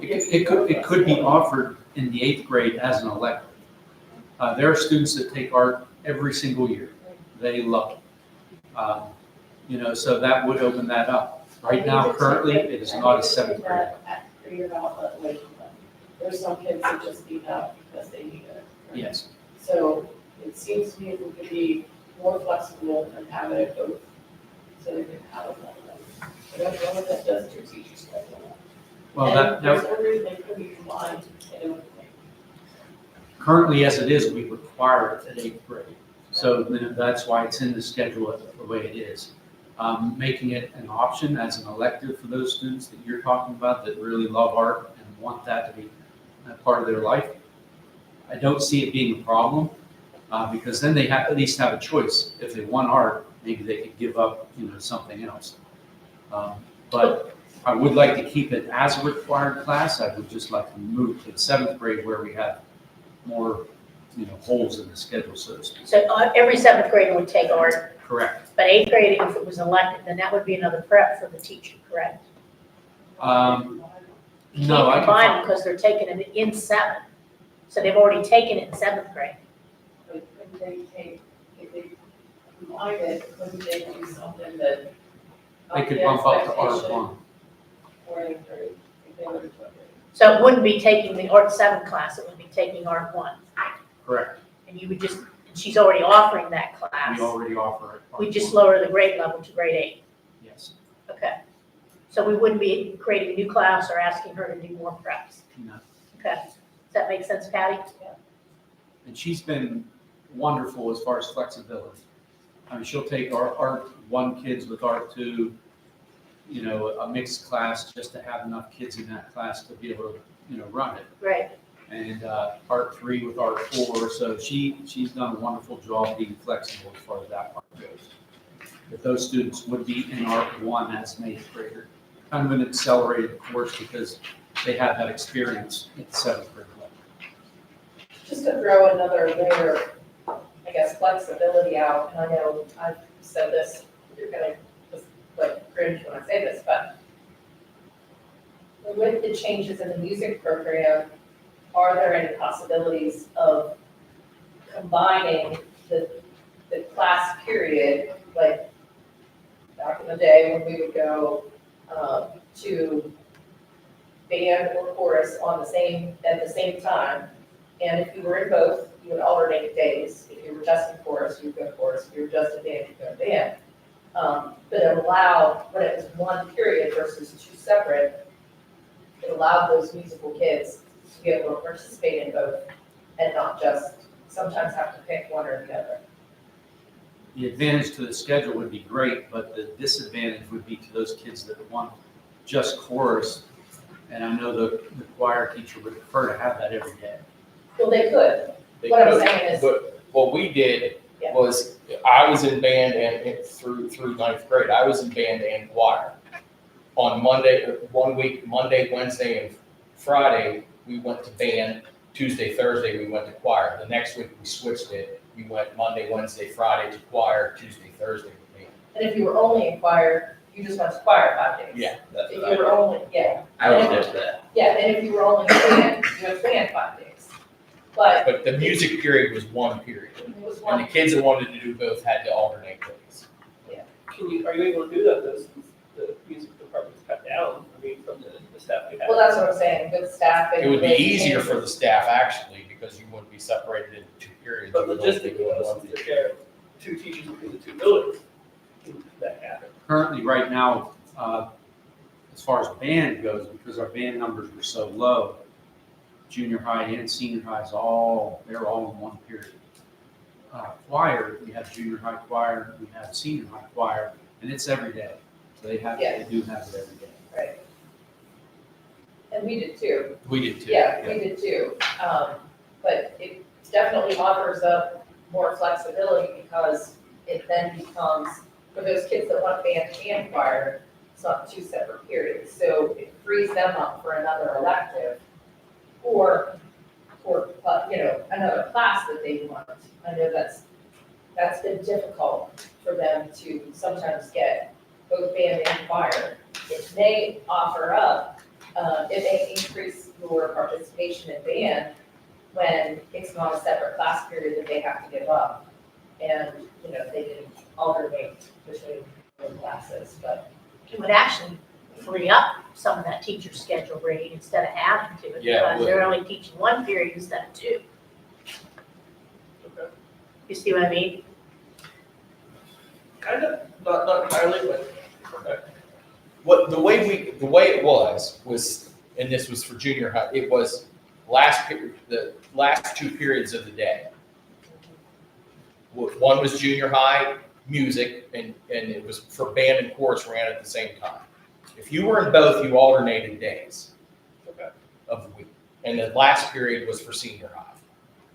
It could be offered in the 8th grade as an elective. There are students that take art every single year. They love it. So that would open that up. Right now, currently, it is not a 7th grade. Figured out that like, there's some kids that just need that because they need it. Right? Yes. So it seems to me we could be more flexible and have it both, so they can have it all. I don't know what that does to your teacher schedule. Well, And there's no reason they could be combined, I don't think. Currently, as it is, we require it at 8th grade. So that's why it's in the schedule the way it is. Making it an option as an elective for those students that you're talking about that really love art and want that to be a part of their life, I don't see it being a problem because then they at least have a choice. If they want art, maybe they could give up, something else. But I would like to keep it as a required class. I would just like to move to the 7th grade where we have more, holes in the schedule, so to speak. So every 7th grader would take art, Correct. but 8th grade, if it was elective, then that would be another prep for the teacher, correct? You No, I can't combine can, them because they're taking it in 7th. So they've already taken it in 7th grade. But couldn't they take, if they combine it, couldn't they do something that? they could bump up to Art 1. Or 8th grade, if they were to put it. So it wouldn't be taking the Art 7 class, it would be taking Art 1. Correct. And you would just, and she's already offering that class. We already offer it. We just lower the grade level to grade 8. Yes. Okay. So we wouldn't be creating a new class or asking her to do more preps. No. Okay. Does that make sense, Patty? And she's been wonderful as far as flexibility. I mean, she'll take our Art 1 kids with Art 2, a mixed class just to have enough kids in that class to be able to, run it. Right. And Art 3 with Art 4. So she's done a wonderful job being flexible as far as that part goes. But those students would be in Art 1 as an 8th grader, kind of an accelerated course because they had that experience at the 7th grade level. Just to throw another layer, I guess, flexibility out, and I know I've said this, you're gonna just like cringe when I say this, but with the changes in the music program, are there any possibilities of combining the class period, like back in the day when we would go to band or chorus at the same time? And if you were in both, you would alternate days. If you were just in chorus, you would go chorus. If you were just in band, you'd go band. But it allowed, when it was one period versus two separate, it allowed those musical kids to be able to participate in both and not just sometimes have to pick one or the other. The advantage to the schedule would be great, but the disadvantage would be to those kids that want just chorus. And I know the choir teacher would prefer to have that every day. Well, they could. They What I'm could, saying is- But what we did Yeah. was, I was in band and through ninth grade, I was in band and choir. On Monday, one week, Monday, Wednesday, and Friday, we went to band. Tuesday, Thursday, we went to choir. The next week, we switched it. We went Monday, Wednesday, Friday to choir, Tuesday, Thursday to band. And if you were only in choir, you just went to choir 5 days. Yeah, that's If what you were only, yeah, I would do that. yeah, and if you were only in band, you went to band 5 days. But But the music period was one period. it was And one, the kids that wanted to do both had to alternate days. Are you able to do that, though, since the music department's cut down, I mean, from the staff we have? well, that's what I'm saying, with staffing. It would be with easier for changes. the staff actually, because you wouldn't be separated into 2 periods. But You would only be logistically, doing though, one since there are 2 teachers between the 2 buildings, can that happen? Currently, right now, as far as band goes, because our band numbers were so low, junior high and senior high they're all in one period. Choir, we have junior high choir, we have senior high choir, and it's every day. So they do have it every day. Right. And we did too. We did too. Yeah, we did too. But it definitely offers up more flexibility because it then becomes, for those kids that want band and choir, it's not 2 separate periods. So it frees them up for another elective or another class that they want. I know that's been difficult for them to sometimes get both band and choir. If they offer up, it may increase your participation in band when it's not a separate class period that they have to give up. And, they can alternate between the classes, but. It would actually free up some of that teacher schedule reading instead of adding to it. Yeah, it Because they're only teaching 1 period instead of 2. Okay. You see what I mean? Kind of, not entirely, but, okay. The way it was, and this was for junior high, it was the last 2 periods of the day. One was junior high music, and it was for band and chorus ran at the same time. If you were in both, you alternated days of the week. And the last period was for senior high,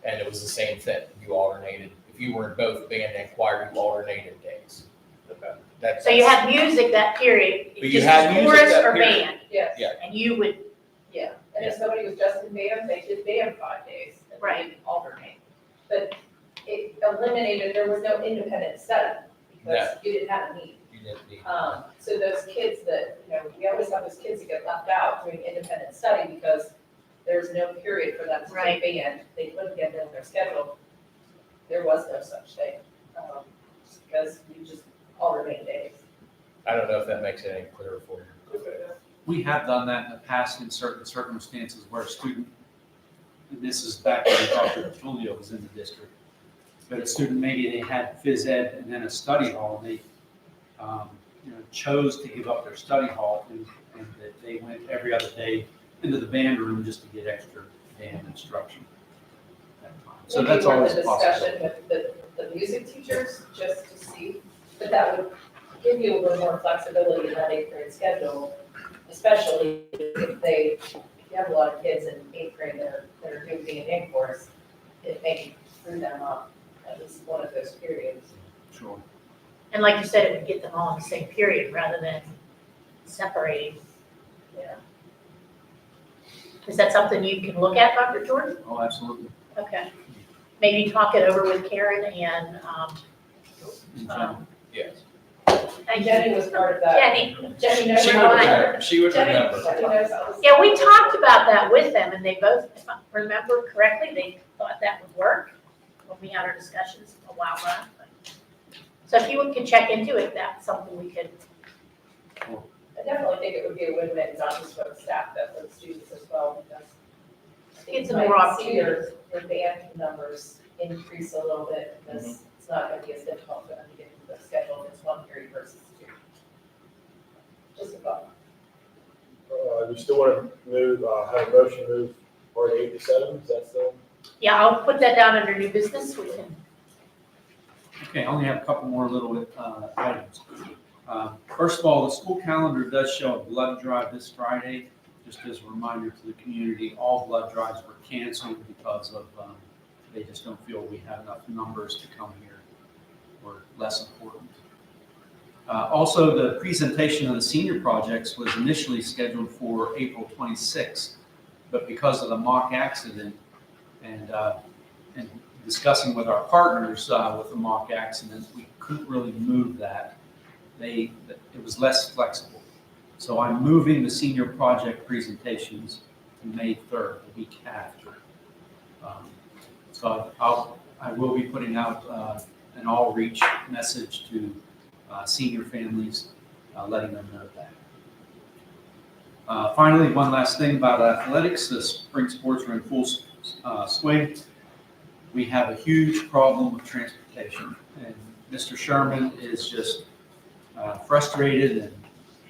and it was the same thing. You alternated. If you were in both band and choir, you alternated days. Okay. So you had music that period, But you just had as music chorus that or period. band, Yes. Yeah. and you would, Yeah, and if somebody was just in band, they did band 5 days. And they Right. didn't alternate. But it eliminated, there was no independent study because you didn't have a need. You didn't need. So those kids that, we always have those kids that get left out doing independent study because there's no period for them to Right. take band. They couldn't get it in their schedule. There was no such thing, because you just alternate days. I don't know if that makes it any clearer for you. Okay. We have done that in the past in certain circumstances where a student, and this is back when Dr. Tulio was in the district, but a student, maybe they had phys ed and then a study hall, and they chose to give up their study hall and that they went every other day into the band room just to get extra band instruction. So Maybe that's worth always a possible. discussion with the music teachers, just to see, but that would give you a little more flexibility in that 8th grade schedule, especially if you have a lot of kids in 8th grade that are doing the in course, it may screw them up at least one of those periods. Sure. and like you said, it would get them all in the same period rather than separating. Yeah. Is that something you can look at, Dr. Jordan? Oh, absolutely. Okay. Maybe talk it over with Karen and, Yes. And Jenny was part of that. Jenny knows She how would I. remember. She would Jenny remember. knows how to- Yeah, we talked about that with them, and they both, if I remember correctly, they thought that would work when we had our discussions a while back. So if you could check into it, that's something we could, I definitely think it would be a win-win, not just for the staff, but for the students as well, because I think It's you a more might see opportunity. your band numbers increase a little bit, because it's not gonna be as difficult for them to get into the schedule if it's 1 period versus 2. Just a thought. You still want to move, have a motion move Or 8 to 7, is that still? Yeah, I'll put that down under new business, we can, Okay, I only have a couple more little items. First of all, the school calendar does show a blood drive this Friday. Just as a reminder to the community, all blood drives were canceled because of, they just don't feel we have enough numbers to come here, or less important. Also, the presentation of the senior projects was initially scheduled for April 26th, but because of the mock accident and discussing with our partners with the mock accident, we couldn't really move that. It was less flexible. So I'm moving the senior project presentations to May 3rd, the week after. So I will be putting out an all-reach message to senior families, letting them know that. Finally, one last thing about athletics. The spring sports are in full swing. We have a huge problem with transportation, and Mr. Sherman is just frustrated and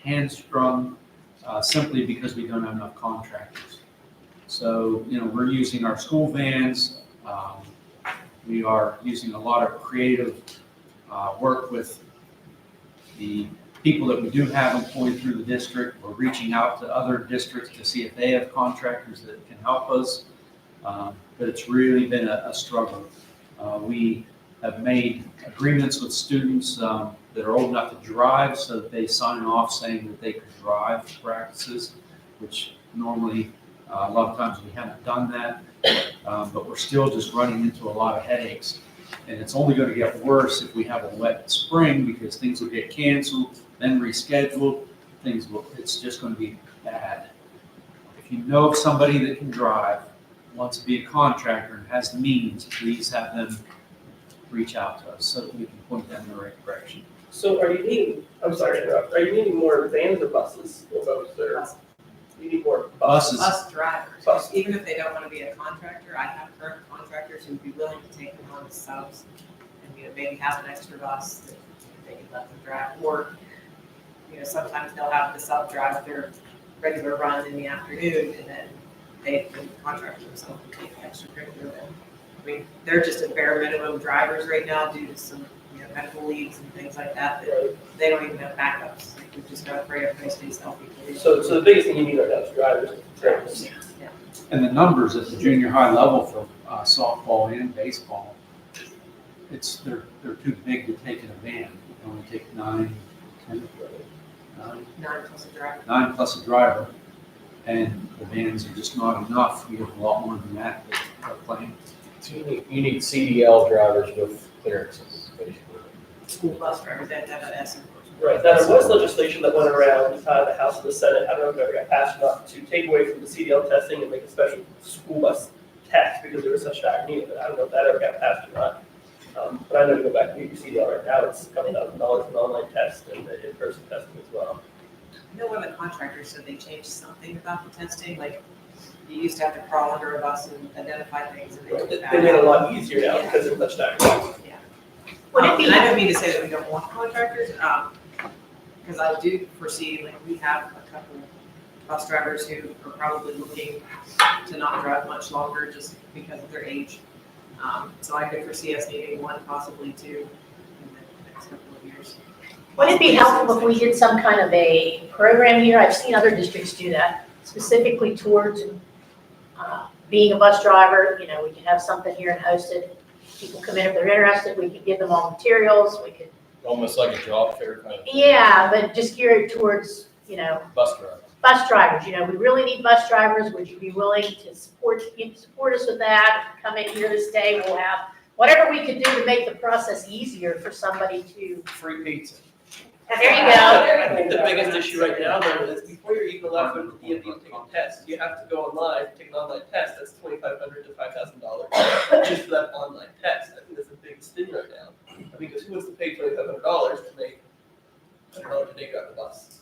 hamstrung simply because we don't have enough contractors. So, we're using our school vans. We are using a lot of creative work with the people that we do have employed through the district. We're reaching out to other districts to see if they have contractors that can help us. But it's really been a struggle. We have made agreements with students that are old enough to drive so that they sign off saying that they could drive practices, which normally a lot of times we haven't done that. But we're still just running into a lot of headaches. And it's only going to get worse if we have a wet spring because things will get canceled, then rescheduled. It's just going to be bad. If you know of somebody that can drive, wants to be a contractor and has the means, please have them reach out to us so that we can point them in the right direction. So are you needing, I'm sorry to interrupt, are you needing more vans or buses or both, or you need more buses? Bus drivers, Bus. even if they don't want to be a contractor, I have current contractors who'd be willing to take them on as subs and, maybe have an extra bus that they can let them drive. Or, sometimes they'll have the sub drive their regular run in the afternoon and then they can contract themselves and take extracurricular. I mean, they're just at bare minimum drivers right now due to some, medical leaves and things like that, that they don't even have backups. Like, we've just got to pray everybody stays healthy. So the biggest thing you need right now is drivers. Yeah. And the numbers at the junior high level for softball and baseball, they're too big to take in a van. You only take 9 plus a driver. 9 plus a driver. And the vans are just not enough. We have a lot more than that are playing. So you need CDL drivers with clearances, basically. School bus drivers, they have to have an S. Right, now there was legislation that went around the House and the Senate, I don't know if it ever got passed or not, to take away from the CDL testing and make a special school bus test because there was such dire need of it. I don't know if that ever got passed or not. But I know to go back and get your CDL right now, it's $20,000 for an online test and the in-person testing as well. I know one of the contractors said they changed something about the testing, like you used to have to crawl under a bus and identify things and they took that They made it a out. lot easier now because of such dire need. And I don't mean to say that we don't want contractors, because I do foresee, like, we have a couple bus drivers who are probably looking to not drive much longer just because of their age. So I could foresee us needing one, possibly two, in the next couple of years. would it be helpful if we did some kind of a program here? I've seen other districts do that, specifically towards being a bus driver. We could have something here and host it. People come in if they're interested, we could give them all materials, we could. Almost like a job fair kind of thing. Yeah, but just geared towards, Bus driver. bus drivers. We really need bus drivers. Would you be willing to support us with that? Come in here this day, we'll have whatever we could do to make the process easier for somebody to. Free pizza. There you go. I think the biggest issue right now though is before you're even allowed to go to the DMV and take a test, you have to go online, take an online test, that's $2,500 to $5,000 just for that online test. I think that's the biggest thing right now. Because who wants to pay $2,500 to make $100 a day drive the bus?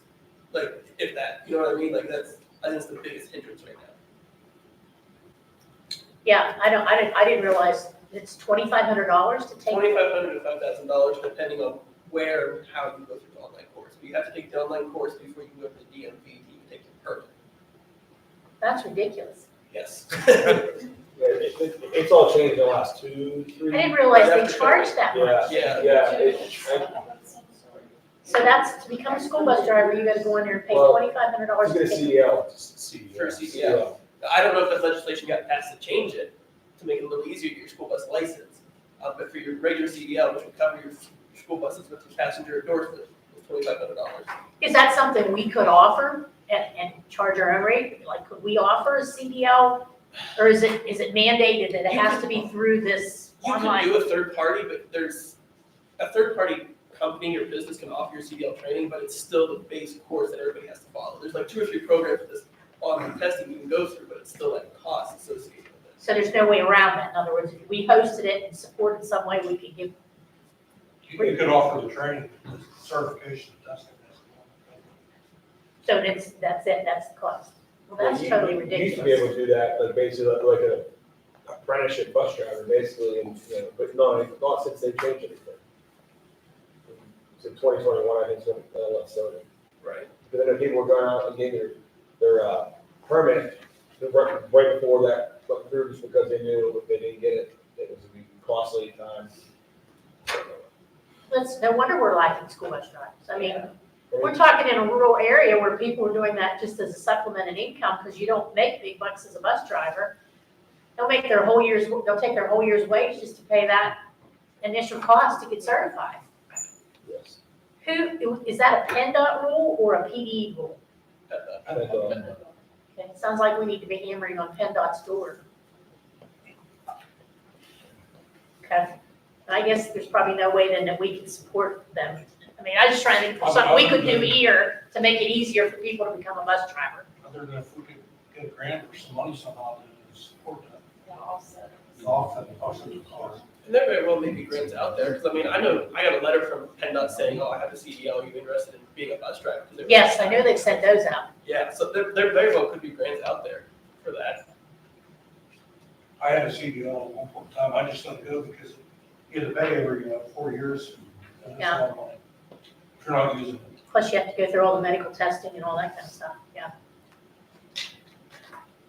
Like, if that, you know what I mean? Like I think that's the biggest hindrance right now. Yeah, I didn't realize it's $2,500 to take. $2,500 to $5,000 depending on where and how you go through the online course. But you have to take the online course before you can go to the DMV to even take your permit. That's ridiculous. Yes. It's all changed in the last 2, 3. I didn't realize they charged that much. Yeah, So that's, to become a school bus driver, you gotta go in there and pay Well, $2,500 you to get a take. For CDL. I don't know if that legislation got passed to change it, to make it a little easier to get your school bus license. But for your regular CDL, which would cover your school buses with the passenger endorsement, was $2,500. Is that something we could offer and charge our own rate? Like, could we offer a CDL? Or is it mandated that it has to be through this You can online? do a third party, but there's a third party company or business can offer your CDL training, but it's still the base course that everybody has to follow. There's like 2 or 3 programs with this online testing you can go through, but it's still like cost associated with it. So there's no way around that. In other words, if we hosted it and supported in some way, we could give. You could offer the training, certification, testing. So that's it, that's the cost. Well, that's You- totally You used to be ridiculous. able to do that, like basically like a apprenticeship bus driver, basically, and, but not since they changed anything. So 2021, I think, so, left started. Right. But then people were going out and getting their permit right before that went through, just because they knew if they didn't get it, it was a costly time. No wonder we're lacking school bus drivers. I mean, we're talking in a rural area where people are doing that just as a supplemented income, because you don't make big bucks as a bus driver. They'll take their whole year's wage just to pay that initial cost to get certified. Yes. Is that a PennDOT rule or a PD rule? And, Okay, it sounds like we need to be hammering on PennDOT's door. Okay, I guess there's probably no way then that we can support them. I mean, I was just trying to think of something we could do here to make it easier for people to become a bus driver. Other than if we could get a grant or some money somehow to support that. Offset. Offset the cost. And there very well may be grants out there, because I mean, I know, I got a letter from PennDOT saying, oh, I have a CDL, are you interested in being a bus driver? 'Cause they're- Yes, I know they've sent those out. Yeah, so there very well could be grants out there for that. I had a CDL at one point in time, I just let it go because you had to pay every 4 years. And it's a lot of money. If you're not using it. Plus you have to go through all the medical testing and all that kind of stuff, yeah.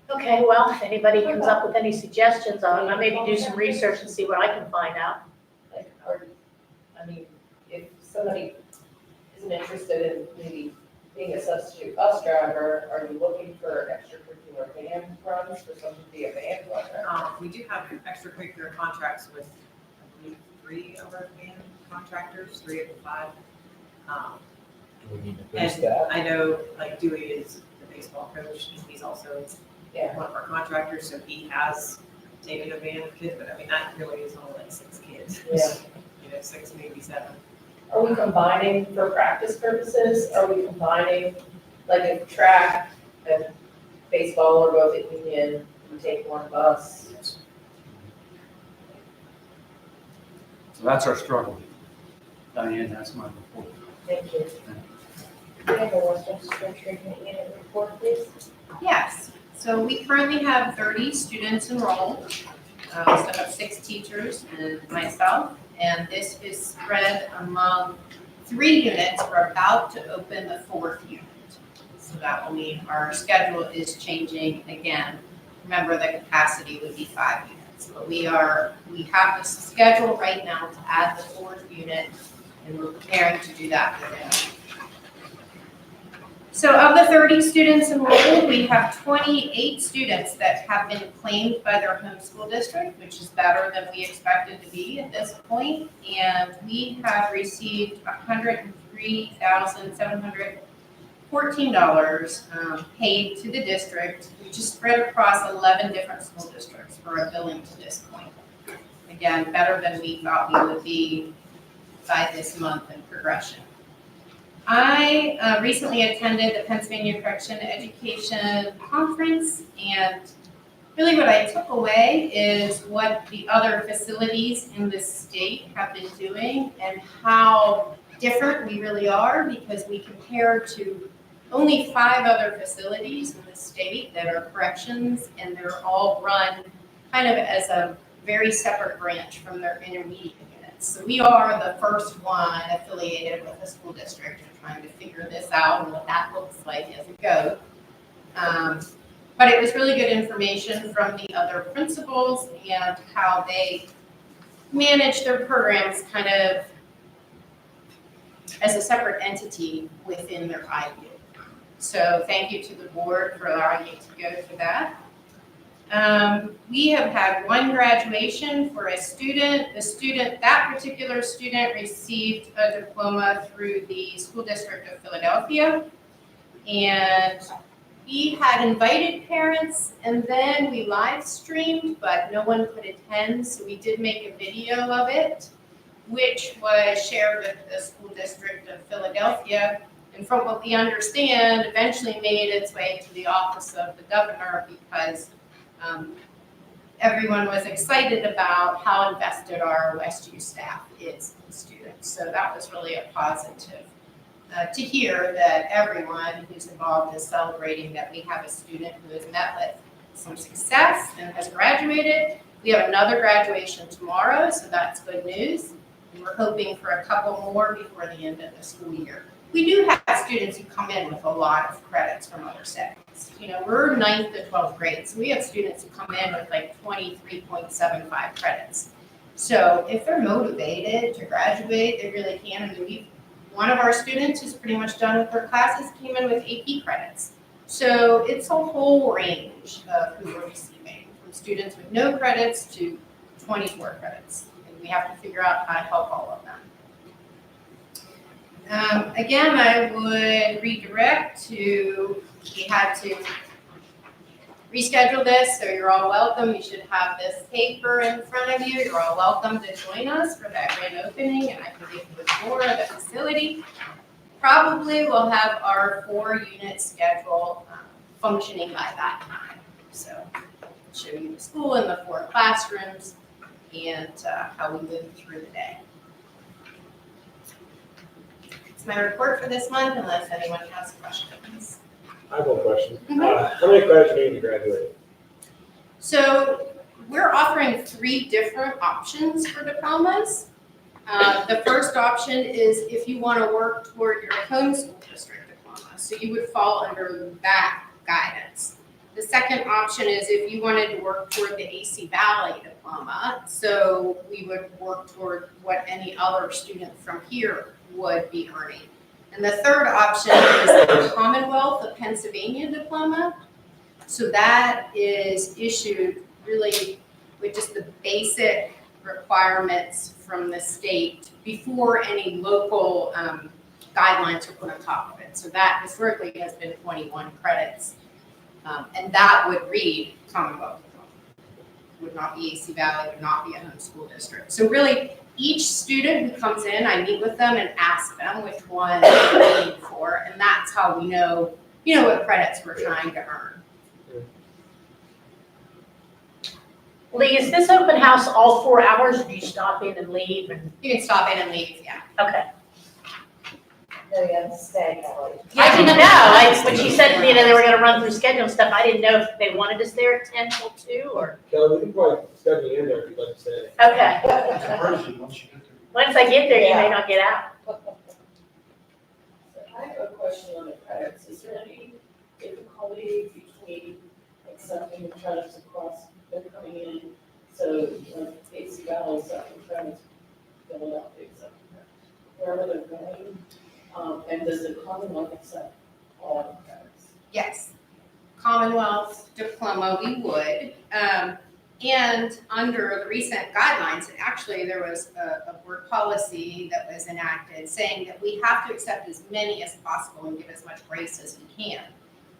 Okay, well, if anybody comes up with any suggestions, I'll maybe do some research and see what I can find out. Like, I mean, if somebody isn't interested in maybe being a substitute bus driver, are you looking for extracurricular band runs for someone to be a band runner? We do have extracurricular contracts with, I believe, 3 of our band contractors, 3 of the 5. Do we need to And boost that? I know, like Dewey is the baseball coach, and he's also one of our contractors, so he has taken a band kid, but I mean, that really is only like 6 kids. Yeah. 6, maybe 7. Are we combining for practice purposes? Are we combining, like if track and baseball are both at Union, we take one bus? So that's our struggle. Diane, that's my report. Thank you. Can I have a Western Spring Treatment Unit report, please? Yes, so we currently have 30 students enrolled. We still have 6 teachers and myself, and this is spread among 3 units. We're about to open the 4th unit. So that will mean our schedule is changing again. Remember, the capacity would be 5 units, but we have the schedule right now to add the 4th unit, and we're preparing to do that within. So of the 30 students enrolled, we have 28 students that have been claimed by their home school district, which is better than we expected to be at this point. And we have received $103,714 paid to the district, which is spread across 11 different school districts for our billing to this point. Again, better than we thought we would be by this month in progression. I recently attended the Pennsylvania Correction Education Conference, and really what I took away is what the other facilities in the state have been doing and how different we really are, because we compare to only 5 other facilities in the state that are corrections, and they're all run kind of as a very separate branch from their intermediate units. So we are the first one affiliated with a school district and trying to figure this out and what that looks like as it goes. But it was really good information from the other principals and how they manage their programs kind of as a separate entity within their IU. So thank you to the board for allowing me to go to that. We have had one graduation for a student. That particular student received a diploma through the School District of Philadelphia. And we had invited parents and then we live streamed, but no one could attend. So we did make a video of it, which was shared with the School District of Philadelphia. And from what we understand, eventually made its way to the office of the governor because everyone was excited about how invested our WestU staff is in students. So that was really a positive to hear that everyone who's involved is celebrating that we have a student who has met with some success and has graduated. We have another graduation tomorrow, so that's good news. And we're hoping for a couple more before the end of the school year. We do have students who come in with a lot of credits from other settings. You know, we're 9th to 12th grade, so we have students who come in with like 23.75 credits. So if they're motivated to graduate, they really can. I mean, one of our students who's pretty much done with her classes came in with AP credits. So it's a whole range of who we're receiving, from students with no credits to 24 credits. And we have to figure out how to help all of them. Again, I would redirect to, we had to reschedule this, so you're all welcome. You should have this paper in front of you. You're all welcome to join us for that grand opening, and I can give you a tour of the facility. Probably we'll have our 4-unit schedule functioning by that time. So I'll show you the school and the 4 classrooms and how we move through the day. My report for this month, unless anyone has questions. I have one question. How many credits do you need to graduate? So we're offering 3 different options for diplomas. The first option is if you want to work toward your home school district diploma. So you would fall under that guidance. The second option is if you wanted to work toward the AC Valley diploma. So we would work toward what any other student from here would be earning. And the third option is the Commonwealth of Pennsylvania diploma. So that is issued really with just the basic requirements from the state before any local guidelines are put on top of it. So that historically has been 21 credits. And that would read Commonwealth diploma. Would not be AC Valley, would not be a home school district. So really, each student who comes in, I meet with them and ask them which one they're looking for, and that's how we know, what credits we're trying to earn. Lee, is this open house all 4 hours, or do you stop in and leave? And You can stop in and leave, yeah. okay. No, you have to stay, Kelly. I didn't know. When she said, they were going to run through schedule and stuff, I didn't know if they wanted us there at 10 till 2 or. Kelly, we can probably schedule you in there if you'd like to stay. Okay. It's a person once you get there. Once I get there, you may not get out. I have a question on the credits. Is there any difficulty between accepting credits across, they're coming in? So, like, AC Valley accepting credits, Philadelphia accepting credits, wherever they're going? And does the Commonwealth accept all the credits? Yes. Commonwealth diploma, we would. And under the recent guidelines, actually there was a board policy that was enacted saying that we have to accept as many as possible and give as much grace as we can.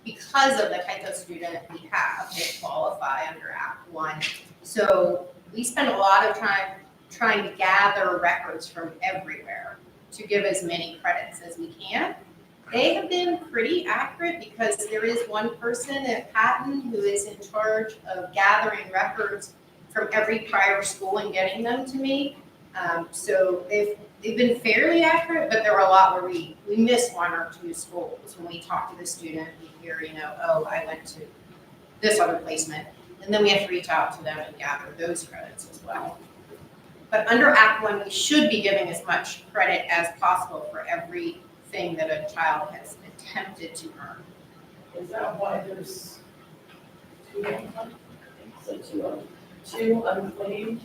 Because of the type of student we have, they qualify under Act 1. So we spend a lot of time trying to gather records from everywhere to give as many credits as we can. They have been pretty accurate because there is one person at Patton who is in charge of gathering records from every prior school and getting them to me. So they've been fairly accurate, but there were a lot where we miss 1 or 2 schools. When we talk to the student, we hear, oh, I went to this other placement. And then we have to reach out to them and gather those credits as well. But under Act 1, we should be giving as much credit as possible for everything that a child has attempted to earn. Is that why there's So two unclaimed.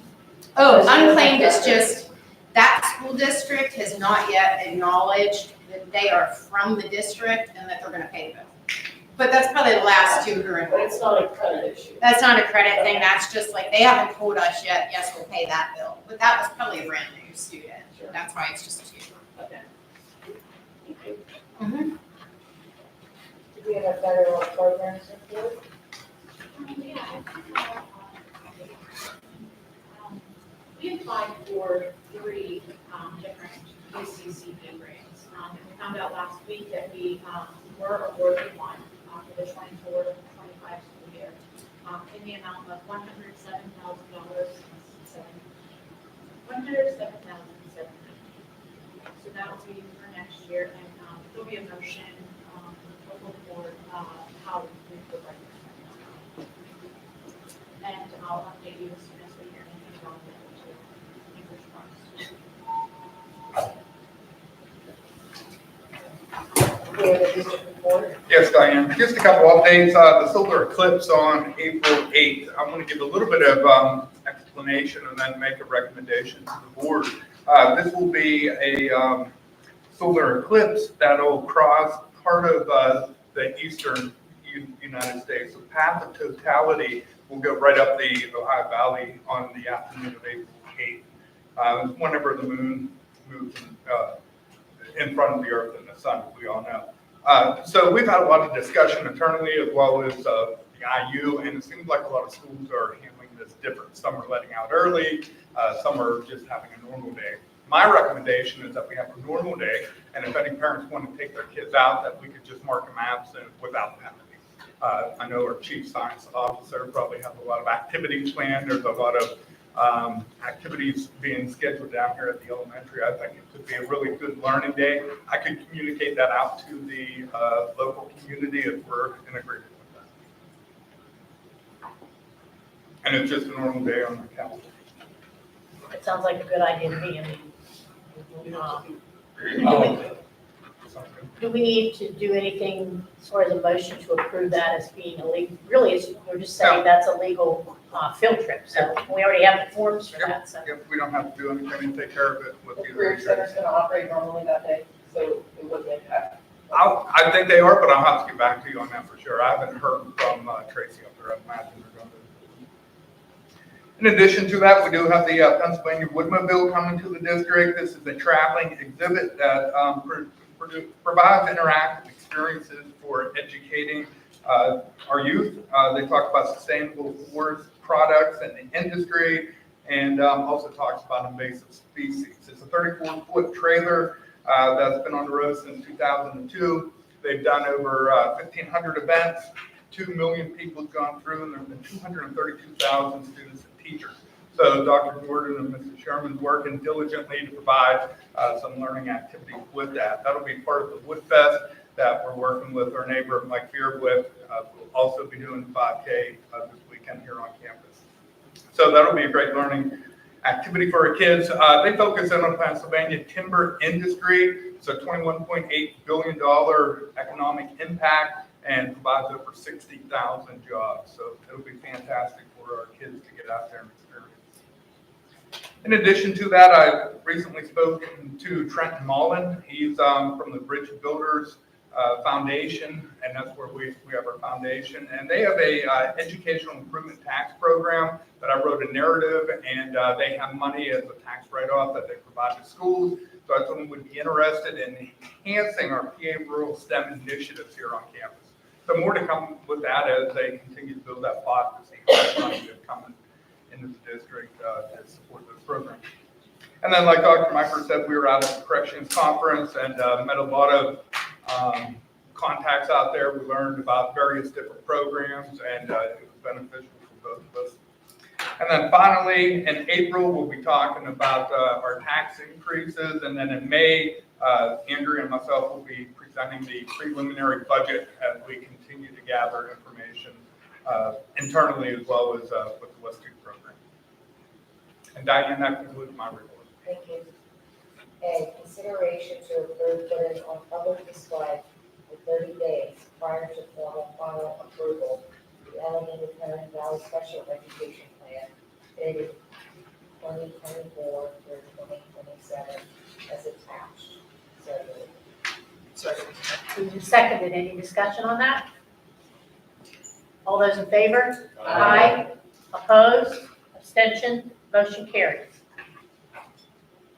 Oh, unclaimed is just, that school district has not yet acknowledged that they are from the district and that they're gonna pay them. But that's probably the last two who are But involved. it's not a credit issue. That's not a credit thing, that's just like, they haven't told us yet, yes, we'll pay that bill. But that was probably a brand new student, that's why it's just two. Okay. Mhm. Do we have a federal program support? We applied for 3 different ACCV grants. And we found out last week that we were awarded one for the 24-25 school year in the amount of $107,000. $107,700. So that will be for next year, and there'll be a motion for how we would like to spend that. And I'll update you as soon as we hear anything about that too. Fingers crossed. Do we have a district report? Yes, Diane, just a couple updates. The solar eclipse on April 8th. I'm going to give a little bit of explanation and then make a recommendation to the board. This will be a solar eclipse that'll cross part of the eastern United States. The path of totality will go right up the Ohio Valley on the afternoon of April 8th. Whenever the moon moves in front of the earth and the sun, as we all know. So we've had a lot of discussion internally as well as the IU, and it seems like a lot of schools are handling this different. Some are letting out early, some are just having a normal day. My recommendation is that we have a normal day, and if any parents want to take their kids out, that we could just mark them absent without penalty. I know our chief science officer probably has a lot of activities planned. There's a lot of activities being scheduled down here at the elementary. I think it could be a really good learning day. I could communicate that out to the local community if we're in agreement with that. And it's just a normal day on the calendar. It sounds like a good idea to me. Do we need to do anything as far as a motion to approve that as being illegal? Really, we're just saying that's a legal field trip, so we already have the forms for that, so. If we don't have to do anything and take care of it with The the. Career Center's gonna operate normally that day, so it wouldn't impact. I think they are, but I'll have to get back to you on that for sure. I haven't heard from Tracy up there. I imagine they're going to. In addition to that, we do have the Pennsylvania Woodmobile coming to the district. This is a traveling exhibit that provides interactive experiences for educating our youth. They talk about sustainable forest products and the industry, and also talks about invasive species. It's a 34-foot trailer that's been on the road since 2002. They've done over 1,500 events. 2 million people have gone through, and there have been 232,000 students and teachers. So Dr. Jordan and Mrs. Sherman's working diligently to provide some learning activities with that. That'll be part of the Wood Fest that we're working with our neighbor Mike Fear with. We'll also be doing 5K this weekend here on campus. So that'll be a great learning activity for our kids. They focus in on Pennsylvania timber industry. So $21.8 billion economic impact and provides over 60,000 jobs. So it'll be fantastic for our kids to get out there and experience. In addition to that, I recently spoken to Trenton Mullen. He's from the Bridge Builders Foundation, and that's where we have our foundation. And they have a educational improvement tax program that I wrote a narrative, and they have money as a tax write-off that they provide to schools. So I told them we'd be interested in enhancing our PA rural STEM initiatives here on campus. So more to come with that as they continue to build that pot to see how much money is coming into the district to support this program. And then, like Dr. Meifer said, we were out at the Corrections Conference and met a lot of contacts out there. We learned about various different programs, and it was beneficial for both of us. And then finally, in April, we'll be talking about our tax increases. And then in May, Andrea and myself will be presenting the preliminary budget as we continue to gather information internally as well as with the West 2 program. And Diane, that concludes my report. Thank you. A, consideration to approve putting on public display for 30 days prior to formal final approval the Allegheny County Valley Special Education Plan dated 2024 through 2027 as attached. So moved. Second. Moved and seconded. Any discussion on that? All those in favor? Aye. Opposed? Abstention? Motion carries.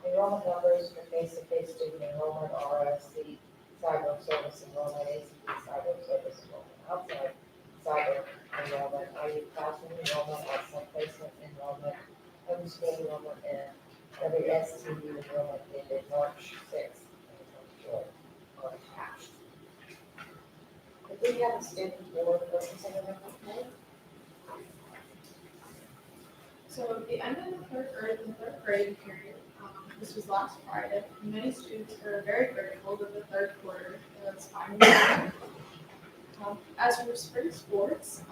Enrollment numbers for face-to-face student enrollment, RSC, cyber service enrollment, ACV, cyber service enrollment, outside cyber enrollment, IU classroom enrollment, outside placement enrollment, homeschool enrollment, and every STD enrollment dated March 6th, 2024 are attached. Did we have a student board representative today? So at the end of the third grade period, this was last Friday, many students are very grateful that the third quarter was finally over. As for spring sports,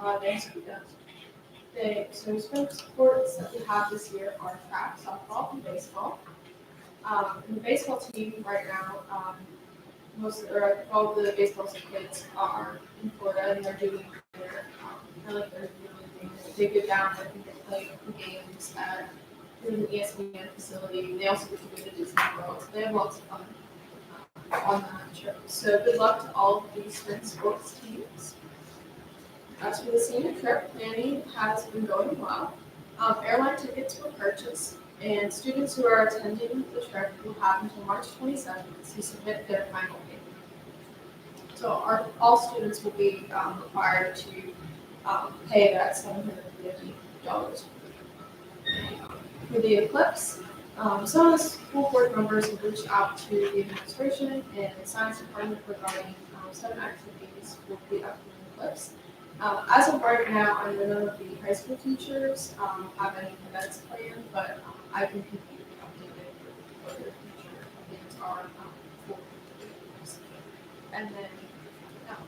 spring sports that we have this year are track, softball, and baseball. And the baseball team right now, all the baseball kids are in Florida and they're doing their, they go down, I think they play games at the ESPN facility. They also get to go to Disney World, so they have lots of fun on that trip. So good luck to all of these spring sports teams. As for the senior trip, planning has been going well. Airline tickets were purchased, and students who are attending the trip will have until March 27th to submit their final payment. So all students will be required to pay that $750 for the eclipse. Some of the school board members have reached out to the administration and the science department regarding some activities for the upcoming eclipse. As of right now, I know none of the high school teachers have any events planned, but I can keep you updated with what their future events are for the eclipse. And then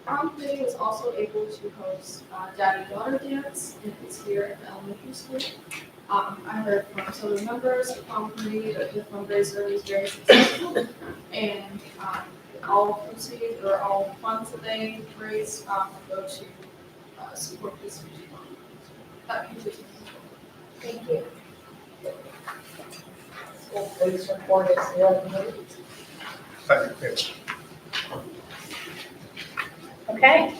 prom committee was also able to host daddy-daughter dance, and it's here at the elementary school. I heard from some of the members of the prom committee that the fundraiser was very successful, and all proceeds or all funds that they raised go to support this future fund. That concludes my report. Thank you. School police report is 11 minutes. Second page. Okay.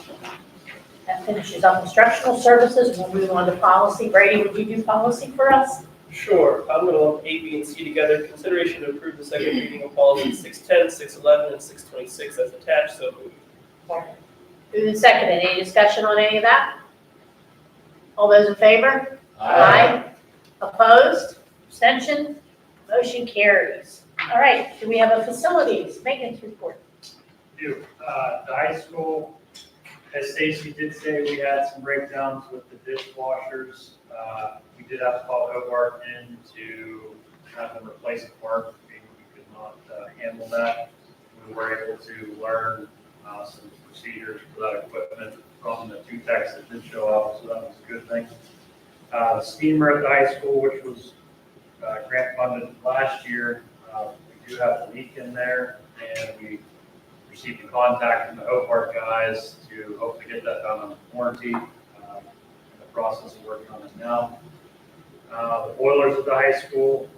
That finishes up instructional services. We'll move on to policy. Brady, would you do policy for us? Sure, I'm gonna lump A, B, and C together. Consideration to approve the second reading of policies 610, 611, and 626 as attached, so moved. Moved and seconded. Any discussion on any of that? All those in favor? Aye. Opposed? Abstention? Motion carries. All right, do we have a facilities maintenance report? The high school, as Stacy did say, we had some breakdowns with the dishwashers. We did have to call Hobart in to have them replace the part. We could not handle that. We were able to learn some procedures for that equipment from the two techs that did show up, so that was a good thing. The steamer at the high school, which was grant funded last year, we do have a leak in there, and we received a contact from the Hobart guys to hopefully get that done on warranty. In the process of working on it now. The boilers at the high school,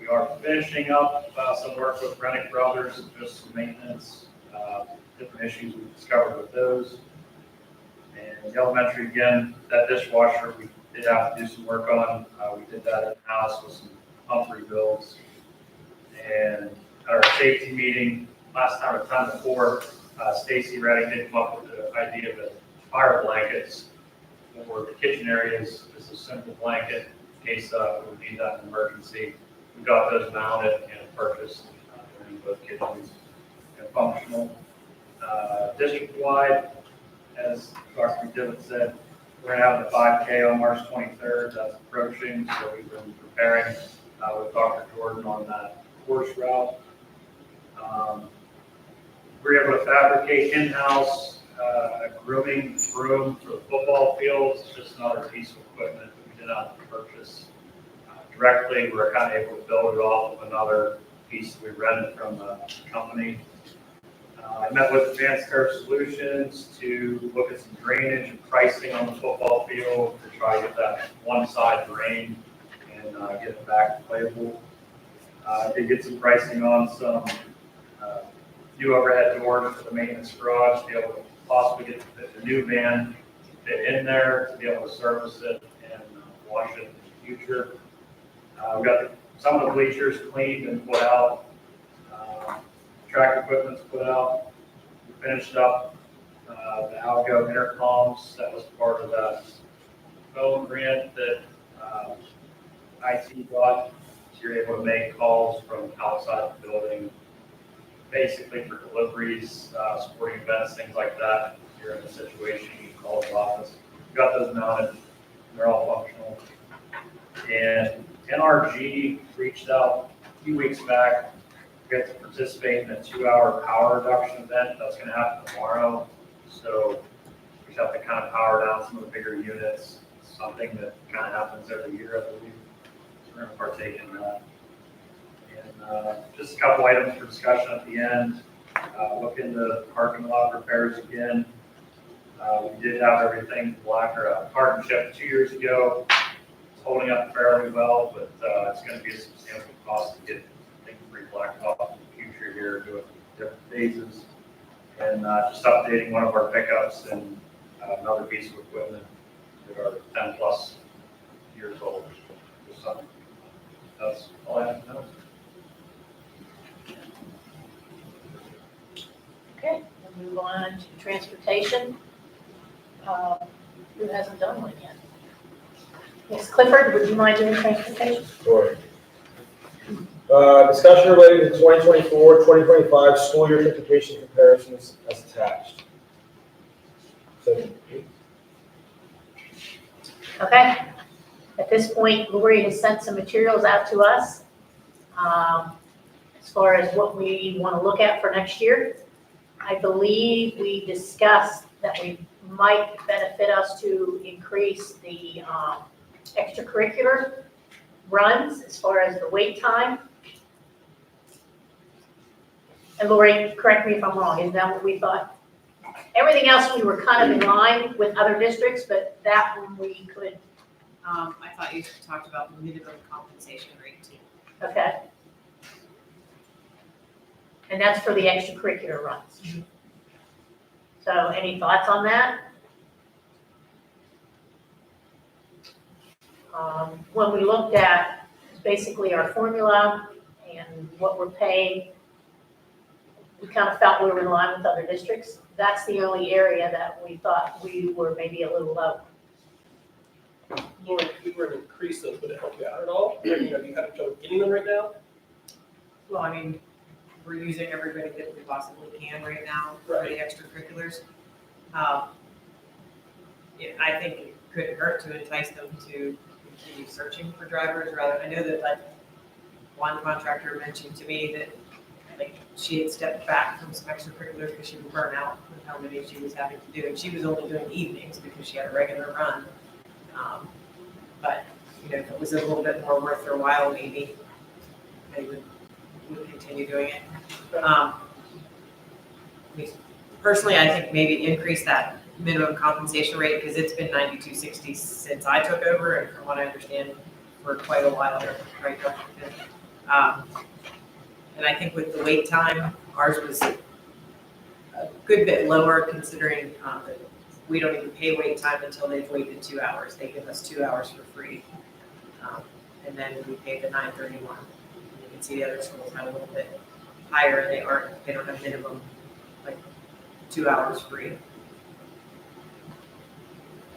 we are finishing up some work with Rennick Brothers, just some maintenance, different issues we discovered with those. And the elementary, again, that dishwasher, we did have to do some work on. We did that in-house with some pump rebuilds. And at our safety meeting last time or time before, Stacy Redding did come up with the idea of the fire blankets for the kitchen areas. It's a simple blanket in case we would need that in emergency. We got those mounted and purchased in both kitchens and functional. District-wide, as Dr. McDivitt said, we're gonna have the 5K on March 23rd. That's approaching, so we've been preparing with Dr. Jordan on that course route. We're able to fabricate in-house a grooming room for the football fields. It's just another piece of equipment that we did not purchase directly. We're kind of able to build it off of another piece that we rented from the company. I met with Advanced Turf Solutions to look at some drainage and pricing on the football field to try to get that one side drained and get it back playable. I did get some pricing on some new overhead doors for the maintenance garage to be able to possibly get the new van to fit in there to be able to service it and wash it in the future. We got some of the bleachers cleaned and put out. Track equipment's put out. We finished up the Algo intercoms. That was part of that phone grant that IT got. So you're able to make calls from outside the building, basically for deliveries, sporting events, things like that. If you're in a situation, you can call the office. We got those mounted. They're all functional. And NRG reached out a few weeks back. We got to participate in a 2-hour power reduction event that's going to happen tomorrow. So we have to kind of power down some of the bigger units, something that kind of happens every year, I believe. So we're going to partake in that. And just a couple items for discussion at the end. Look into parking lot repairs again. We did have everything partnership 2 years ago. It's holding up fairly well, but it's going to be a substantial cost to get things re-blacktop in the future here, do it in different phases. And just updating one of our pickups and another piece of equipment that are 10 plus years old. So that's all I have to know. Okay, we'll move on to transportation. Who hasn't done one yet? Yes, Clifford, would you mind doing transportation? Sure. Discussion related to 2024-2025 school year transportation comparisons as attached. So, Okay. At this point, Lori has sent some materials out to us as far as what we want to look at for next year. I believe we discussed that we might benefit us to increase the extracurricular runs as far as the wait time. And Lori, correct me if I'm wrong, is that what we thought? Everything else, we were kind of in line with other districts, but that one we could. I thought you talked about the minimum compensation rate too. Okay. And that's for the extracurricular runs. So any thoughts on that? When we looked at basically our formula and what we're paying, we kind of felt we were in line with other districts. That's the only area that we thought we were maybe a little low. Lori, if we were to increase those, would it help you out at all? You know, you have trouble getting them right now? Well, I mean, we're using everybody that we possibly can right now for the extracurriculars. I think it couldn't hurt to entice them to continue searching for drivers rather. I know that like one contractor mentioned to me that like she had stepped back from some extracurriculars because she was burnt out with how many she was having to do. And she was only doing evenings because she had a regular run. But, you know, if it was a little bit more worth their while, maybe they would continue doing it. Personally, I think maybe increase that minimum compensation rate because it's been $92.60 since I took over, and from what I understand, for quite a while, right? And I think with the wait time, ours was a good bit lower considering that we don't even pay wait time until they've waited 2 hours. They give us 2 hours for free. And then we pay the $9.31. You can see the other schools have a little bit higher and they don't have minimum, like 2 hours free.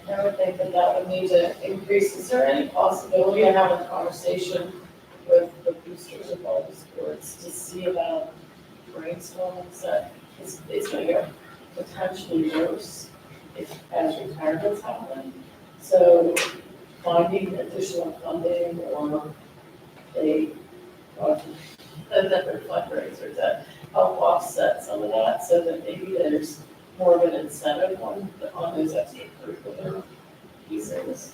I would think that would need to increase. Is there any possibility of having a conversation with the boosters of all the sports to see about brainstorming that it's going to get potentially worse as retirements happen? So finding additional funding or a different fundraiser to help offset some of that so that maybe there's more of an incentive on those extracurricular pieces.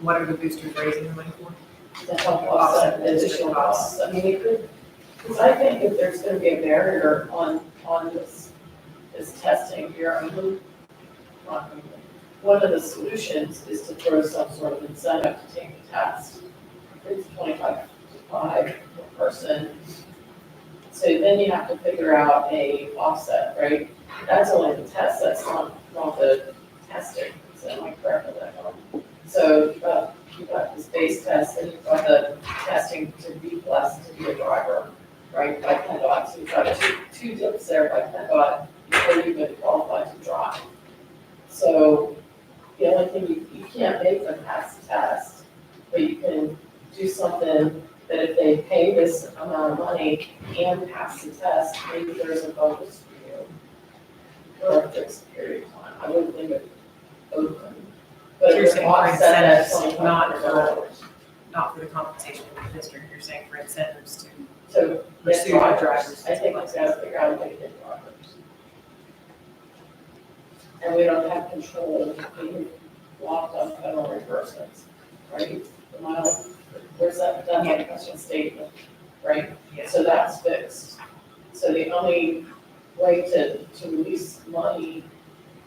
What are the boosters raising the money for? To help offset the additional costs. I mean, we could Because I think if there's gonna be a barrier on this testing here, one of the solutions is to throw some sort of incentive to take the test. It's 25 to 5 per person. So then you have to figure out a offset, right? That's only the test, that's not the testing, so am I correct with that one? So you've got this base test, and you've got the testing to be blessed to be a driver, right, by PennDOT. So you've got two dips there by PennDOT before you even qualify to drive. So the only thing, you can't make them pass the test, but you can do something that if they pay this amount of money and pass the test, maybe there's a bonus for you for a fixed period of time. I wouldn't think it open. But You're if saying you're for offset at incentives, not $2,500. not for the compensation of the district, you're saying for incentives to So get pursue the drivers, drivers. I think it's gotta figure out a way to get drivers. And we don't have control, we locked on federal reimbursements, right? The mile, where's that, that's like question statement, right? Yeah. So that's fixed. So the only way to release money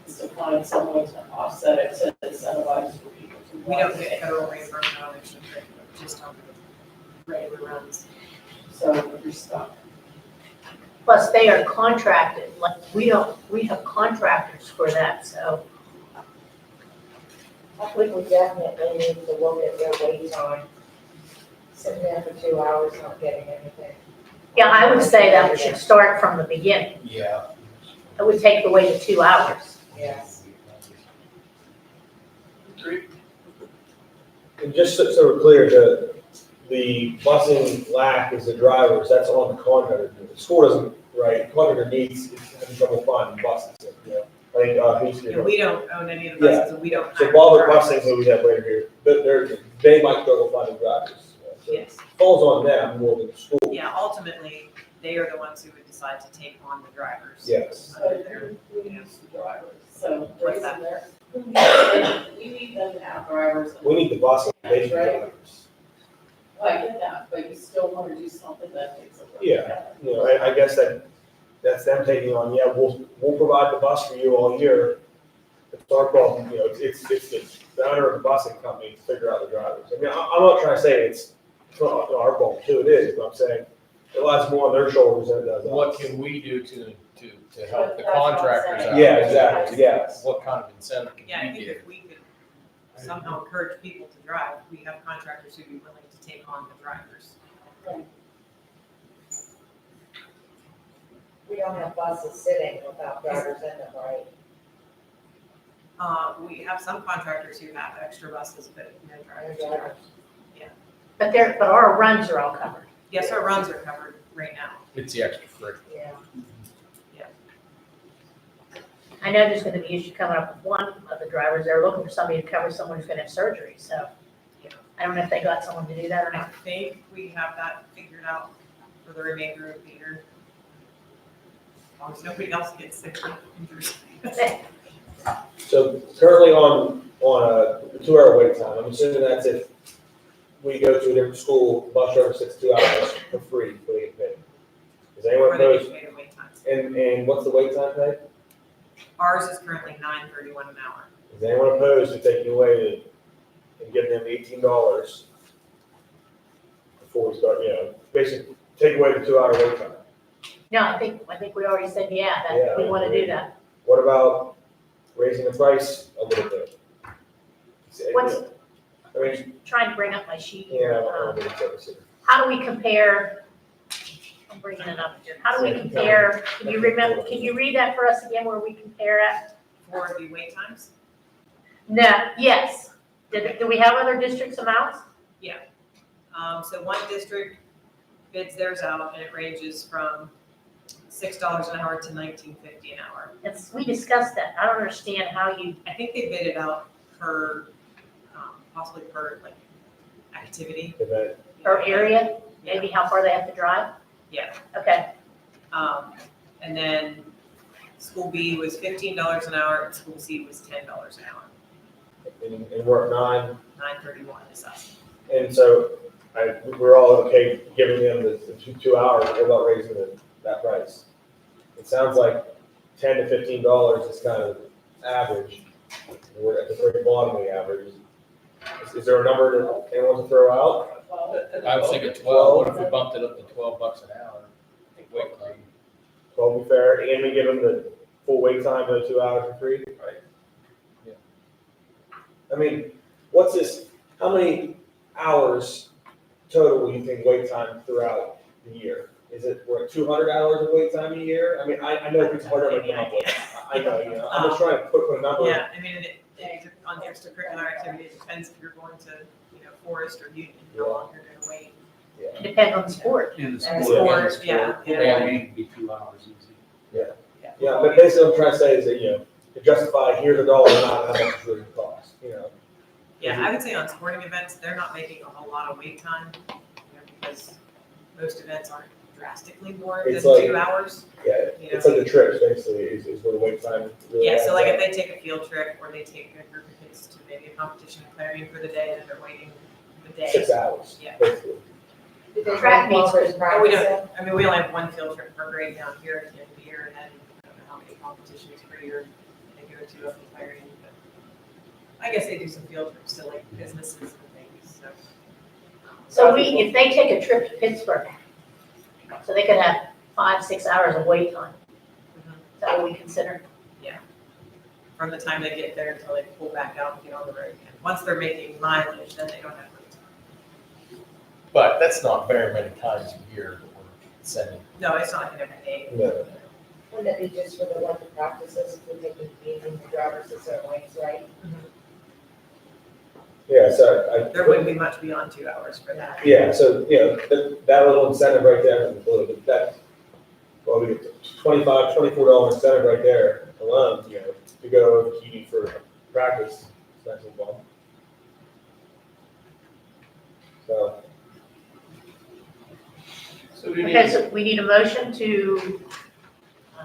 is to find some way to offset it to incentivize for people to. We want don't to get take federal it. reimbursement on election, just on the regular runs. So you're stuck. Plus, they are contracted, like, we have contractors for that, so. I think we definitely need to look at their wait time. Sitting there for 2 hours not getting anything. Yeah, I would say that we should start from the beginning. Yeah. It would take away the 2 hours. Yes. And just so we're clear, the busing lack is the drivers, that's on the contractor. The school doesn't, right, the contractor is having trouble finding buses, you know. I think, And we don't own any of the buses, and we don't. So hire Bob drivers. Busing, who we have right here, they might struggle finding drivers. So Yes. it falls on them more than the school. Yeah, ultimately, they are the ones who would decide to take on the drivers. Yes. Under their, We use the drivers, so What's raise that? them there. We need them to have drivers. We need the busing, they need Right. drivers. Well, I get that, but you still want to do something that takes a little. Yeah. You know, I guess that's them taking on, yeah, we'll provide the bus for you all year. It's our problem, you know, it's the owner of the busing company to figure out the drivers. I mean, I'm not trying to say it's not our problem too, it is, but I'm saying it lies more on their shoulders than it does us. What can we do to help the That's what I'm contractors saying. out? Yeah, exactly, yes. What kind of incentive Yeah, I can we think give? if we could somehow encourage people to drive, we have contractors who'd be willing to take on the drivers. We don't have buses sitting without drivers in them, right? We have some contractors who have extra buses, but no No drivers. drivers. But our runs are all covered. Yes, our runs are covered right now. It's the extra free. Yeah. I know there's gonna be issue coming up with one of the drivers, they're looking for somebody to cover someone who's gonna have surgery, so. I don't know if they got someone to do that or I not. think we have that figured out for the remainder of the year. As long as nobody else gets sick or injured. So currently on a 2 hour wait time, I'm assuming that's if we go to a different school, bus driver sits 2 hours for free, but they get paid. Does anyone Or they oppose, get paid a wait time. and what's the wait time pay? Ours is currently $9.31 an hour. Is anyone opposed to taking away and giving them $18 before we start, you know, basically take away the 2 hour wait time? No, I think we already said, yeah, Yeah, that we wanna do that. What about raising the price a little bit? What's, I mean, trying to bring up my sheet yeah, here. I don't think it's ever How do we compare, I'm bringing it up here, how do we compare, can you remember, can you read that for us again, where we compare at? For the wait times? No, yes, do we have other districts amounts? So one district bids theirs out and it ranges from $6 an hour to $19.50 an hour. We discussed that, I don't understand how you, I think they bid it out per, possibly per like activity. event. or area, maybe how far they have to drive? Yeah. Okay, And then school B was $15 an hour and school C was $10 an hour. And we're at 9, $9.31 is us. and so we're all okay giving them the 2 hours, what about raising that price? It sounds like $10 to $15 is kind of average. We're at the very bottom of the average. Is there a number that anyone wants to throw out? I was thinking 12, what if we bumped it up to $12 an hour? Wait time. 12 would be fair, and we give them the full wait time for the 2 hours for free? Right. Yeah. I mean, what's this, how many hours total do you think wait time throughout the year? Is it, we're at 200 hours of wait time a year? I mean, I know it's harder to come up with. I know, I'm just trying to put a number. Yeah, I mean, on extracurricular activity, it depends if you're going to, Forest or Union, how long you're gonna wait. It depends on the sport. In the And sport. sport, yeah. Yeah, it can be 2 hours easy. Yeah, but basically what I'm trying to say is that, to justify, here's a dollar amount, how much it's really cost, Yeah, I would say on sporting events, they're not making a whole lot of wait time, because most events aren't drastically more than It's like- 2 hours. Yeah, it's like the trips, basically, is where the wait time really Yeah, adds so like up. if they take a field trip, or they take a group of kids to maybe a competition in Clarion for the day, and they're waiting the day. 6 hours, Yeah. basically. Did they track meets for Oh, we don't, I mean, we only have one field trip per grade down here at the end of the year, and then I don't know how many competitions per year they go to up in Clarion, but I guess they do some field trips to like businesses and things, so. So if they take a trip to Pittsburgh, so they could have 5, 6 hours of wait time. Mhm. Is that what we consider? From the time they get there until they pull back out and get on the road again. Once they're making mileage, then they don't have wait time. But that's not very many times a year that we're sending. No, it's not every day. No. Wouldn't it be just for the one that practices, if we take the drivers at certain weights, right? Yeah, so There wouldn't be much beyond 2 hours for that. Yeah, so, that little incentive right there, we get $25, $24 incentive right there alone, to go to Keene for practice, that's a bump. So, So we need, Okay, so we need a motion to,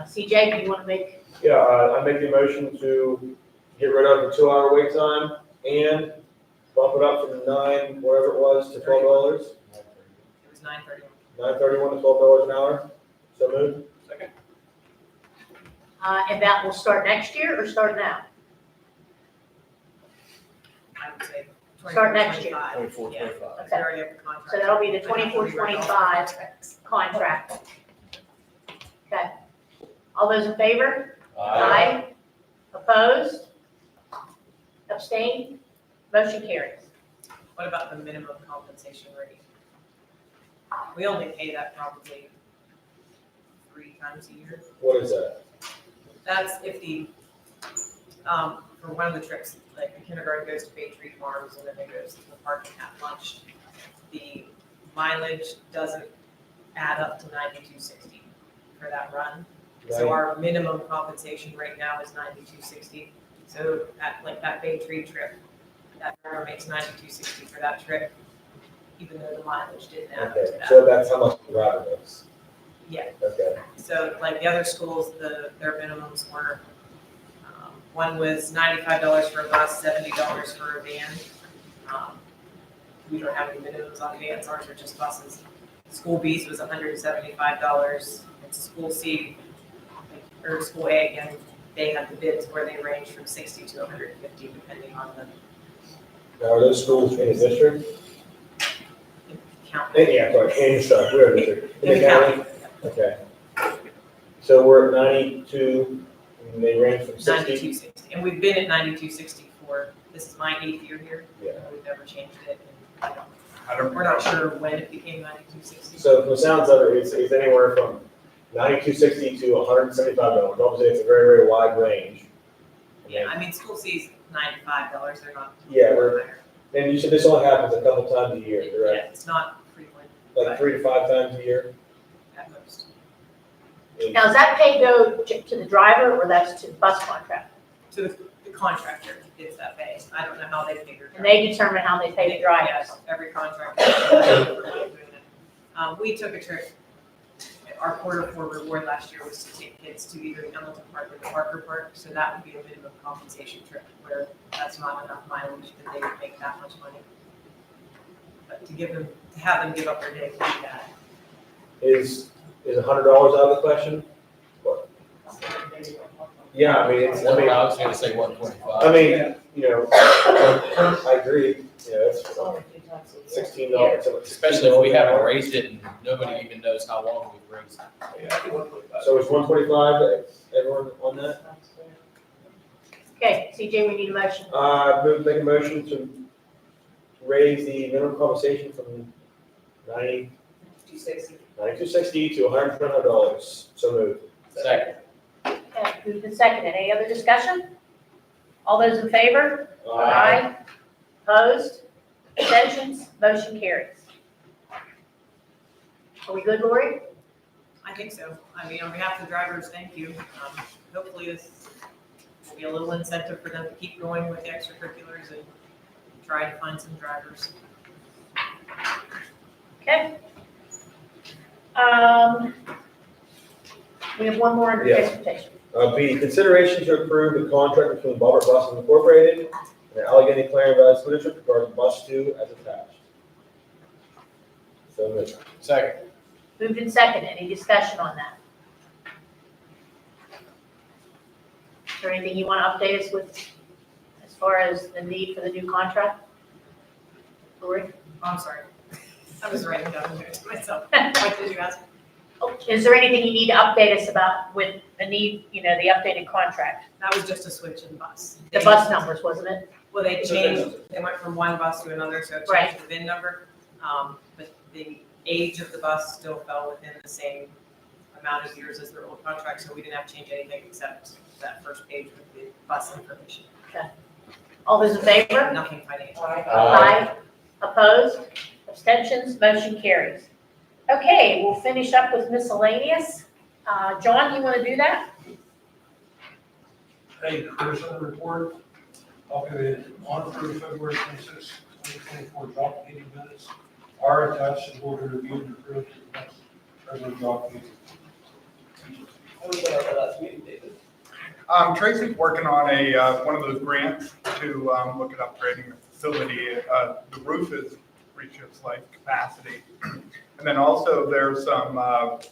CJ, do you want to make, yeah, I make the motion to get rid of the 2 hour wait time and bump it up from 9, whatever it was, to $12, It was 9:31. $9.31 to $12 an hour, so moved. second, and that will start next year or start now? I would say Start next year. 24, Yeah. 25. They Okay, already have the contract. so that'll be the 24-25 contract. Okay. All those in favor? Opposed? Abstained? Motion carries. What about the minimum compensation rate? We only pay that probably 3 times a year. What is that? That's if for one of the trips, like the kindergarten goes to Bay Tree Farms and then they goes to the park and have lunch. The mileage doesn't add up to $92.60 for that run. So our minimum compensation right now is $92.60. So that Bay Tree trip, that driver makes $92.60 for that trip, even though the mileage didn't add up to Okay, that. so that's how much the driver makes. Yeah. Okay. So like the other schools, their minimums were, one was $95 for a bus, $70 for a van. We don't have any minimums on vans, ours are just buses. School B's was $175, and School C, or School A, again, they had the bids where they range from 60 to 150, depending on the Now, are those schools in the district? count. Yeah, sorry, in the, we're in the district. In the county. Okay. So we're at 92, and they range from 60? $92.60, and we've been at $92.60 for, this is my 8th year here. Yeah. We've never changed it, and I don't. we're not sure when it became $92.60. So from the sounds of it, it's anywhere from $92.60 to $175. Obviously, it's a very, very wide range. Yeah, I mean, School C's $95, they're not. Yeah, we're- higher. And you said this only happens a couple times a year, Yeah, correct? it's not frequent Like 3 to 5 times a year? at most. Now, does that pay go to the driver or that's to the bus contractor? To the contractor gets that pay. I don't know how they figure it out. And they determine how they pay the drivers? Yes, every contractor. We took a trip, our quarter 4 reward last year was to take kids to either Hamilton Park or the Parker Park, so that would be a minimum compensation trip where that's not enough mileage that they would make that much money. But to have them give up their day would be bad. Is $100 out of the question? What? Yeah, I mean, it's, I mean, I was gonna say 125. I mean, you know, I agree, you know, it's It's only a few times a year. $16. Especially if we haven't raised it and nobody even knows how long we've raised it. Yeah, I think 125. So it's 125, everyone on that? That's fair. Okay, CJ, we need a motion. Make a motion to raise the minimum compensation from 9260 to $120. So moved. Second. Okay, moved and seconded. Any other discussion? All those in favor? Opposed? Abstentions? Motion carries. Are we good, Lori? I think so. I mean, on behalf of the drivers, thank you. Hopefully this will be a little incentive for them to keep going with the extracurriculars and try to find some drivers. Okay. We have one more under Yes. transportation. B, consideration to approve the contract between Bobber Buses Incorporated and Allegheny Clarion Valley School District regarding bus 2 as attached. So moved. Second. Moved and seconded. Any discussion on that? Is there anything you want to update us with as far as the need for the new contract? Lori? Oh, I'm sorry. I was writing down there to myself. What did you ask? Oh, is there anything you need to update us about with the need, the updated contract? That was just a switch in bus. The bus numbers, wasn't it? Well, they changed, they went from one bus to another, so it Right. changed the VIN number. But the age of the bus still fell within the same amount of years as their old contract, so we didn't have to change anything except that first page with the bus information. All those in favor? Nothing financial. Aye. Opposed? Abstentions? Motion carries. Okay, we'll finish up with miscellaneous. John, you want to do that? Hey, here's the report. Okay, on through February 26, 2024 job meeting minutes are attached and will be reviewed and approved to the next regular job meeting. What was that last meeting, David? Tracy's working on one of those grants to look at upgrading the facility. The roof is reached its capacity. And then also there's some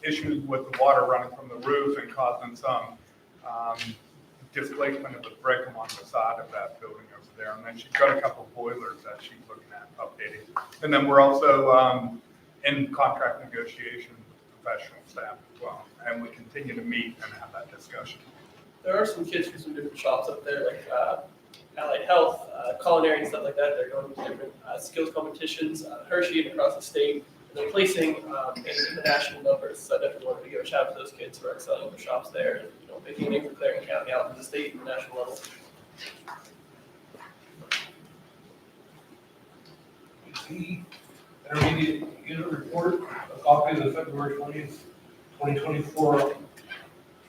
issues with the water running from the roof and causing some displacement of the brick along the side of that building over there. And then she's got a couple of boilers that she's looking at updating. And then we're also in contract negotiation with professional staff as well. And we continue to meet and have that discussion. There are some kids from some different shops up there, like Allied Health, culinary and stuff like that. They're going to different skills competitions, Hershey and across the state. And they're placing in the national numbers. So I definitely wanted to give a shout out to those kids who are excelling in their shops there and making a name for Clarion County out to the state and the national level. The intermediate unit report, a copy of the February 20th, 2024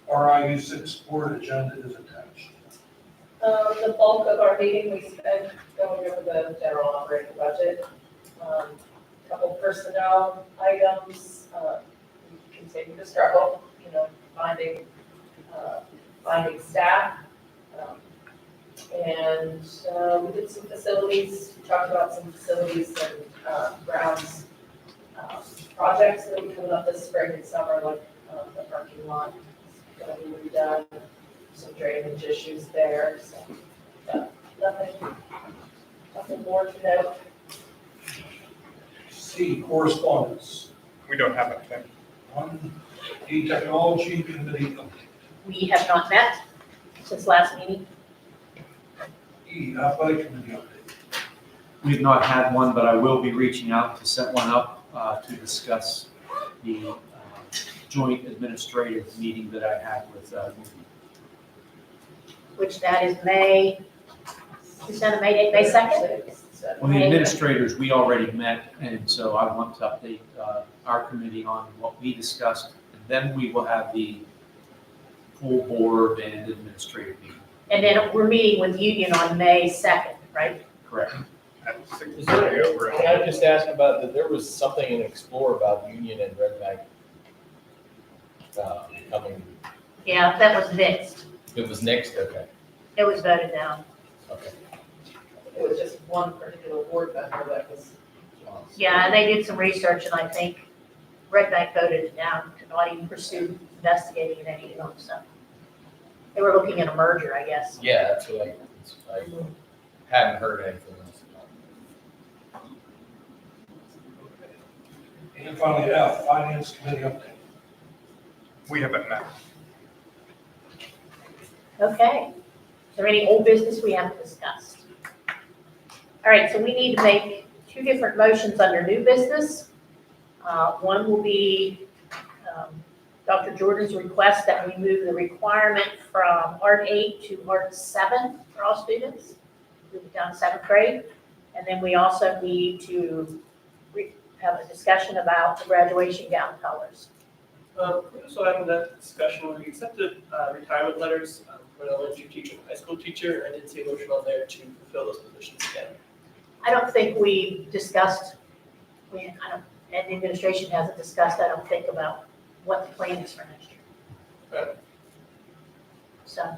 RIU 6 board agenda is attached. The bulk of our meeting, we spent going over the general operating budget. Couple personnel items, we continue to struggle, finding staff. And we did some facilities, talked about some facilities and grounds projects that will be coming up this spring and summer, like the parking lot is going to be redone, some drainage issues there, so nothing more to note. C, correspondence. We don't have anything. D, technology committee update. We have not met since last meeting. E, athletic committee update. We've not had one, but I will be reaching out to set one up to discuss the joint administrative meeting that I had with Which that is May 2nd? Well, the administrators, we already met, and so I want to update our committee on what we discussed. And then we will have the full board and administrative meeting. And then we're meeting with Union on May 2nd, right? Correct. Is there, can I just ask about that? There was something in Explore about Union and Red Bank coming. Yeah, that was fixed. It was next, okay, It was voted down. okay. It was just one particular board member that was Yeah, and they did some research, and I think Red Knight voted it down to not even pursue investigating it any longer, so. They were looking at a merger, I guess. Yeah, that's what I haven't heard anything else about. And finally, F, Finance Committee update. We haven't met. Okay. Is there any old business we haven't discussed? All right, so we need to make two different motions under new business. One will be Dr. Jordan's request that we move the requirement from Art 8 to Art 7 for all students, move it down to 7th grade. And then we also need to have a discussion about the graduation gown colors. So having that discussion, we accepted retirement letters for an elementary teacher and high school teacher. I did see a motion on there to fulfill those positions again. I don't think we discussed, and the administration hasn't discussed, I don't think, about what the plan is for next year. Okay. So,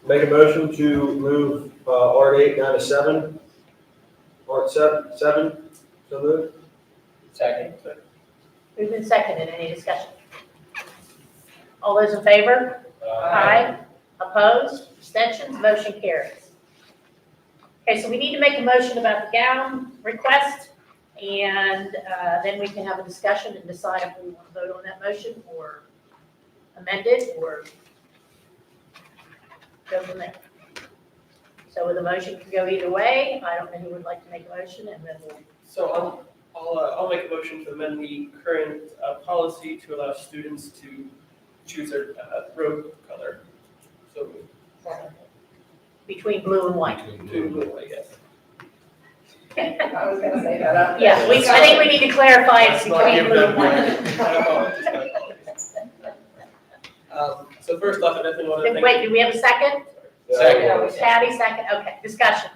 Make a motion to move Art 8 down to 7. Art 7, so moved. Second. moved and seconded, any discussion? All those in favor? Aye. Opposed? Abstentions? Motion carries. Okay, so we need to make a motion about the gown request, and then we can have a discussion and decide if we want to vote on that motion or amend it or go from there. So the motion can go either way. I don't know who would like to make a motion, and then we'll. So I'll make a motion to amend the current policy to allow students to choose their robe color. So Between blue and white. between blue and white, yes. I was gonna say that. Yeah, I think we need to clarify it's Let's not between give blue them and white. my apologies, my apologies. So first off, I definitely want to thank. Wait, do we have a second? Second. Patty, second, okay, discussion.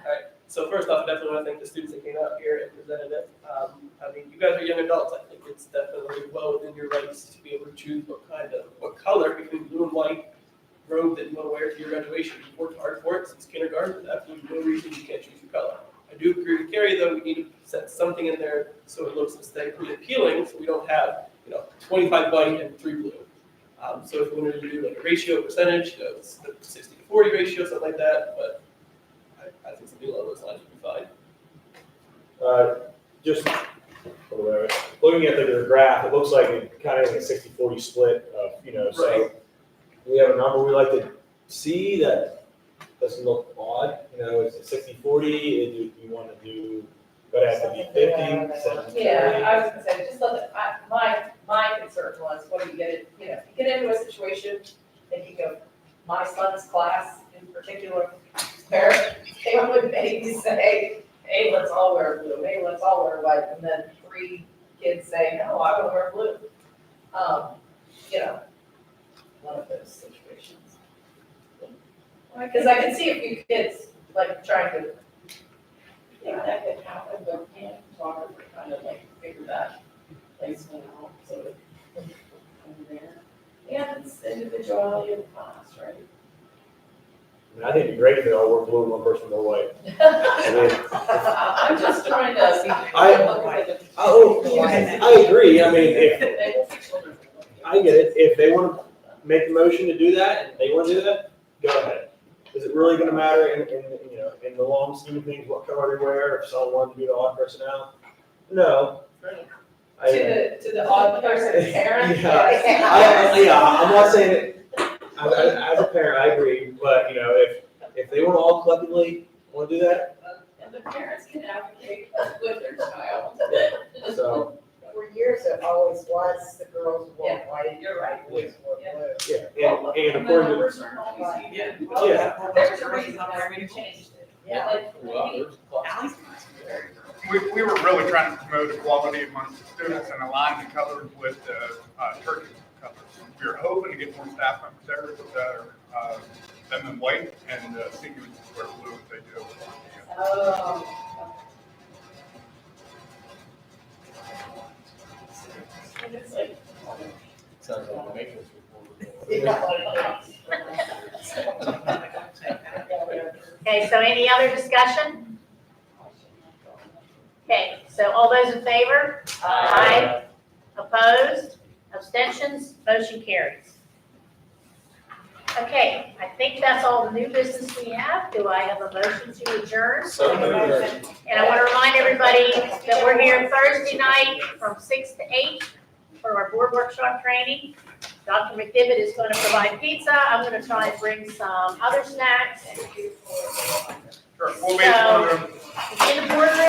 So first off, I definitely want to thank the students that came out here and presented it. I mean, you guys are young adults. I think it's definitely well within your rights to be able to choose what color between blue and white robe that you want to wear to your graduation. You've worked hard for it since kindergarten. There's absolutely no reason you can't choose your color. I do agree with Carrie, though. We need to set something in there so it looks aesthetically appealing, so we don't have 25 white and 3 blue. So if we wanted to do like a ratio percentage, it's the 60-40 ratio, something like that, but I think something along those lines would be fine. Just looking at the graph, it looks like it kind of like a 60-40 split of, so Right. we have a number we like to see that doesn't look odd, it's a 60-40, do you want to do, but it has to be 50, 70. Yeah, I was gonna say, just let it, my concern was, what do you get, if you get into a situation, that you go, my son's class in particular, parents, they would maybe say, hey, let's all wear blue, hey, let's all wear white, and then 3 kids say, no, I wanna wear blue. One of those situations. Because I can see a few kids, like, trying to, that could happen, but can't talk or kind of like figure that placement out, so it can come there. And it's individuality of the class, right? I think it'd be great if they all wore blue and one person wore white. I'm just trying to see. I agree, I mean, I get it, if they want to make a motion to do that, and they want to do that, go ahead. Is it really gonna matter in the long scheme of things, what color they wear, if someone wanted to be the odd person out? No. To the odd person parent? I'm not saying it, as a parent, I agree, but, if they want to all collectively want to do that, And the parents can advocate with their child. so. For years, it always was the girls wore Yeah, white. you're right. Boys wore blue. Yeah, and according to, There's a reason why we changed it. Yeah. We were really trying to promote equality amongst the students and align the colors with the turkey colors. We were hoping to get more staff members there that are them in white and seniors wear blue if they do. It's like, Sounds like the Matrix report. Okay, so any other discussion? Okay, so all those in favor? Aye. Opposed? Abstentions? Motion carries. Okay, I think that's all the new business we have. Do I have a motion to adjourn? So moved. And I want to remind everybody that we're here Thursday night from 6 to 8 for our board workshop training. Dr. McDivitt is going to provide pizza. I'm going to try and bring some other snacks. Sure, we'll be So, in the boardroom.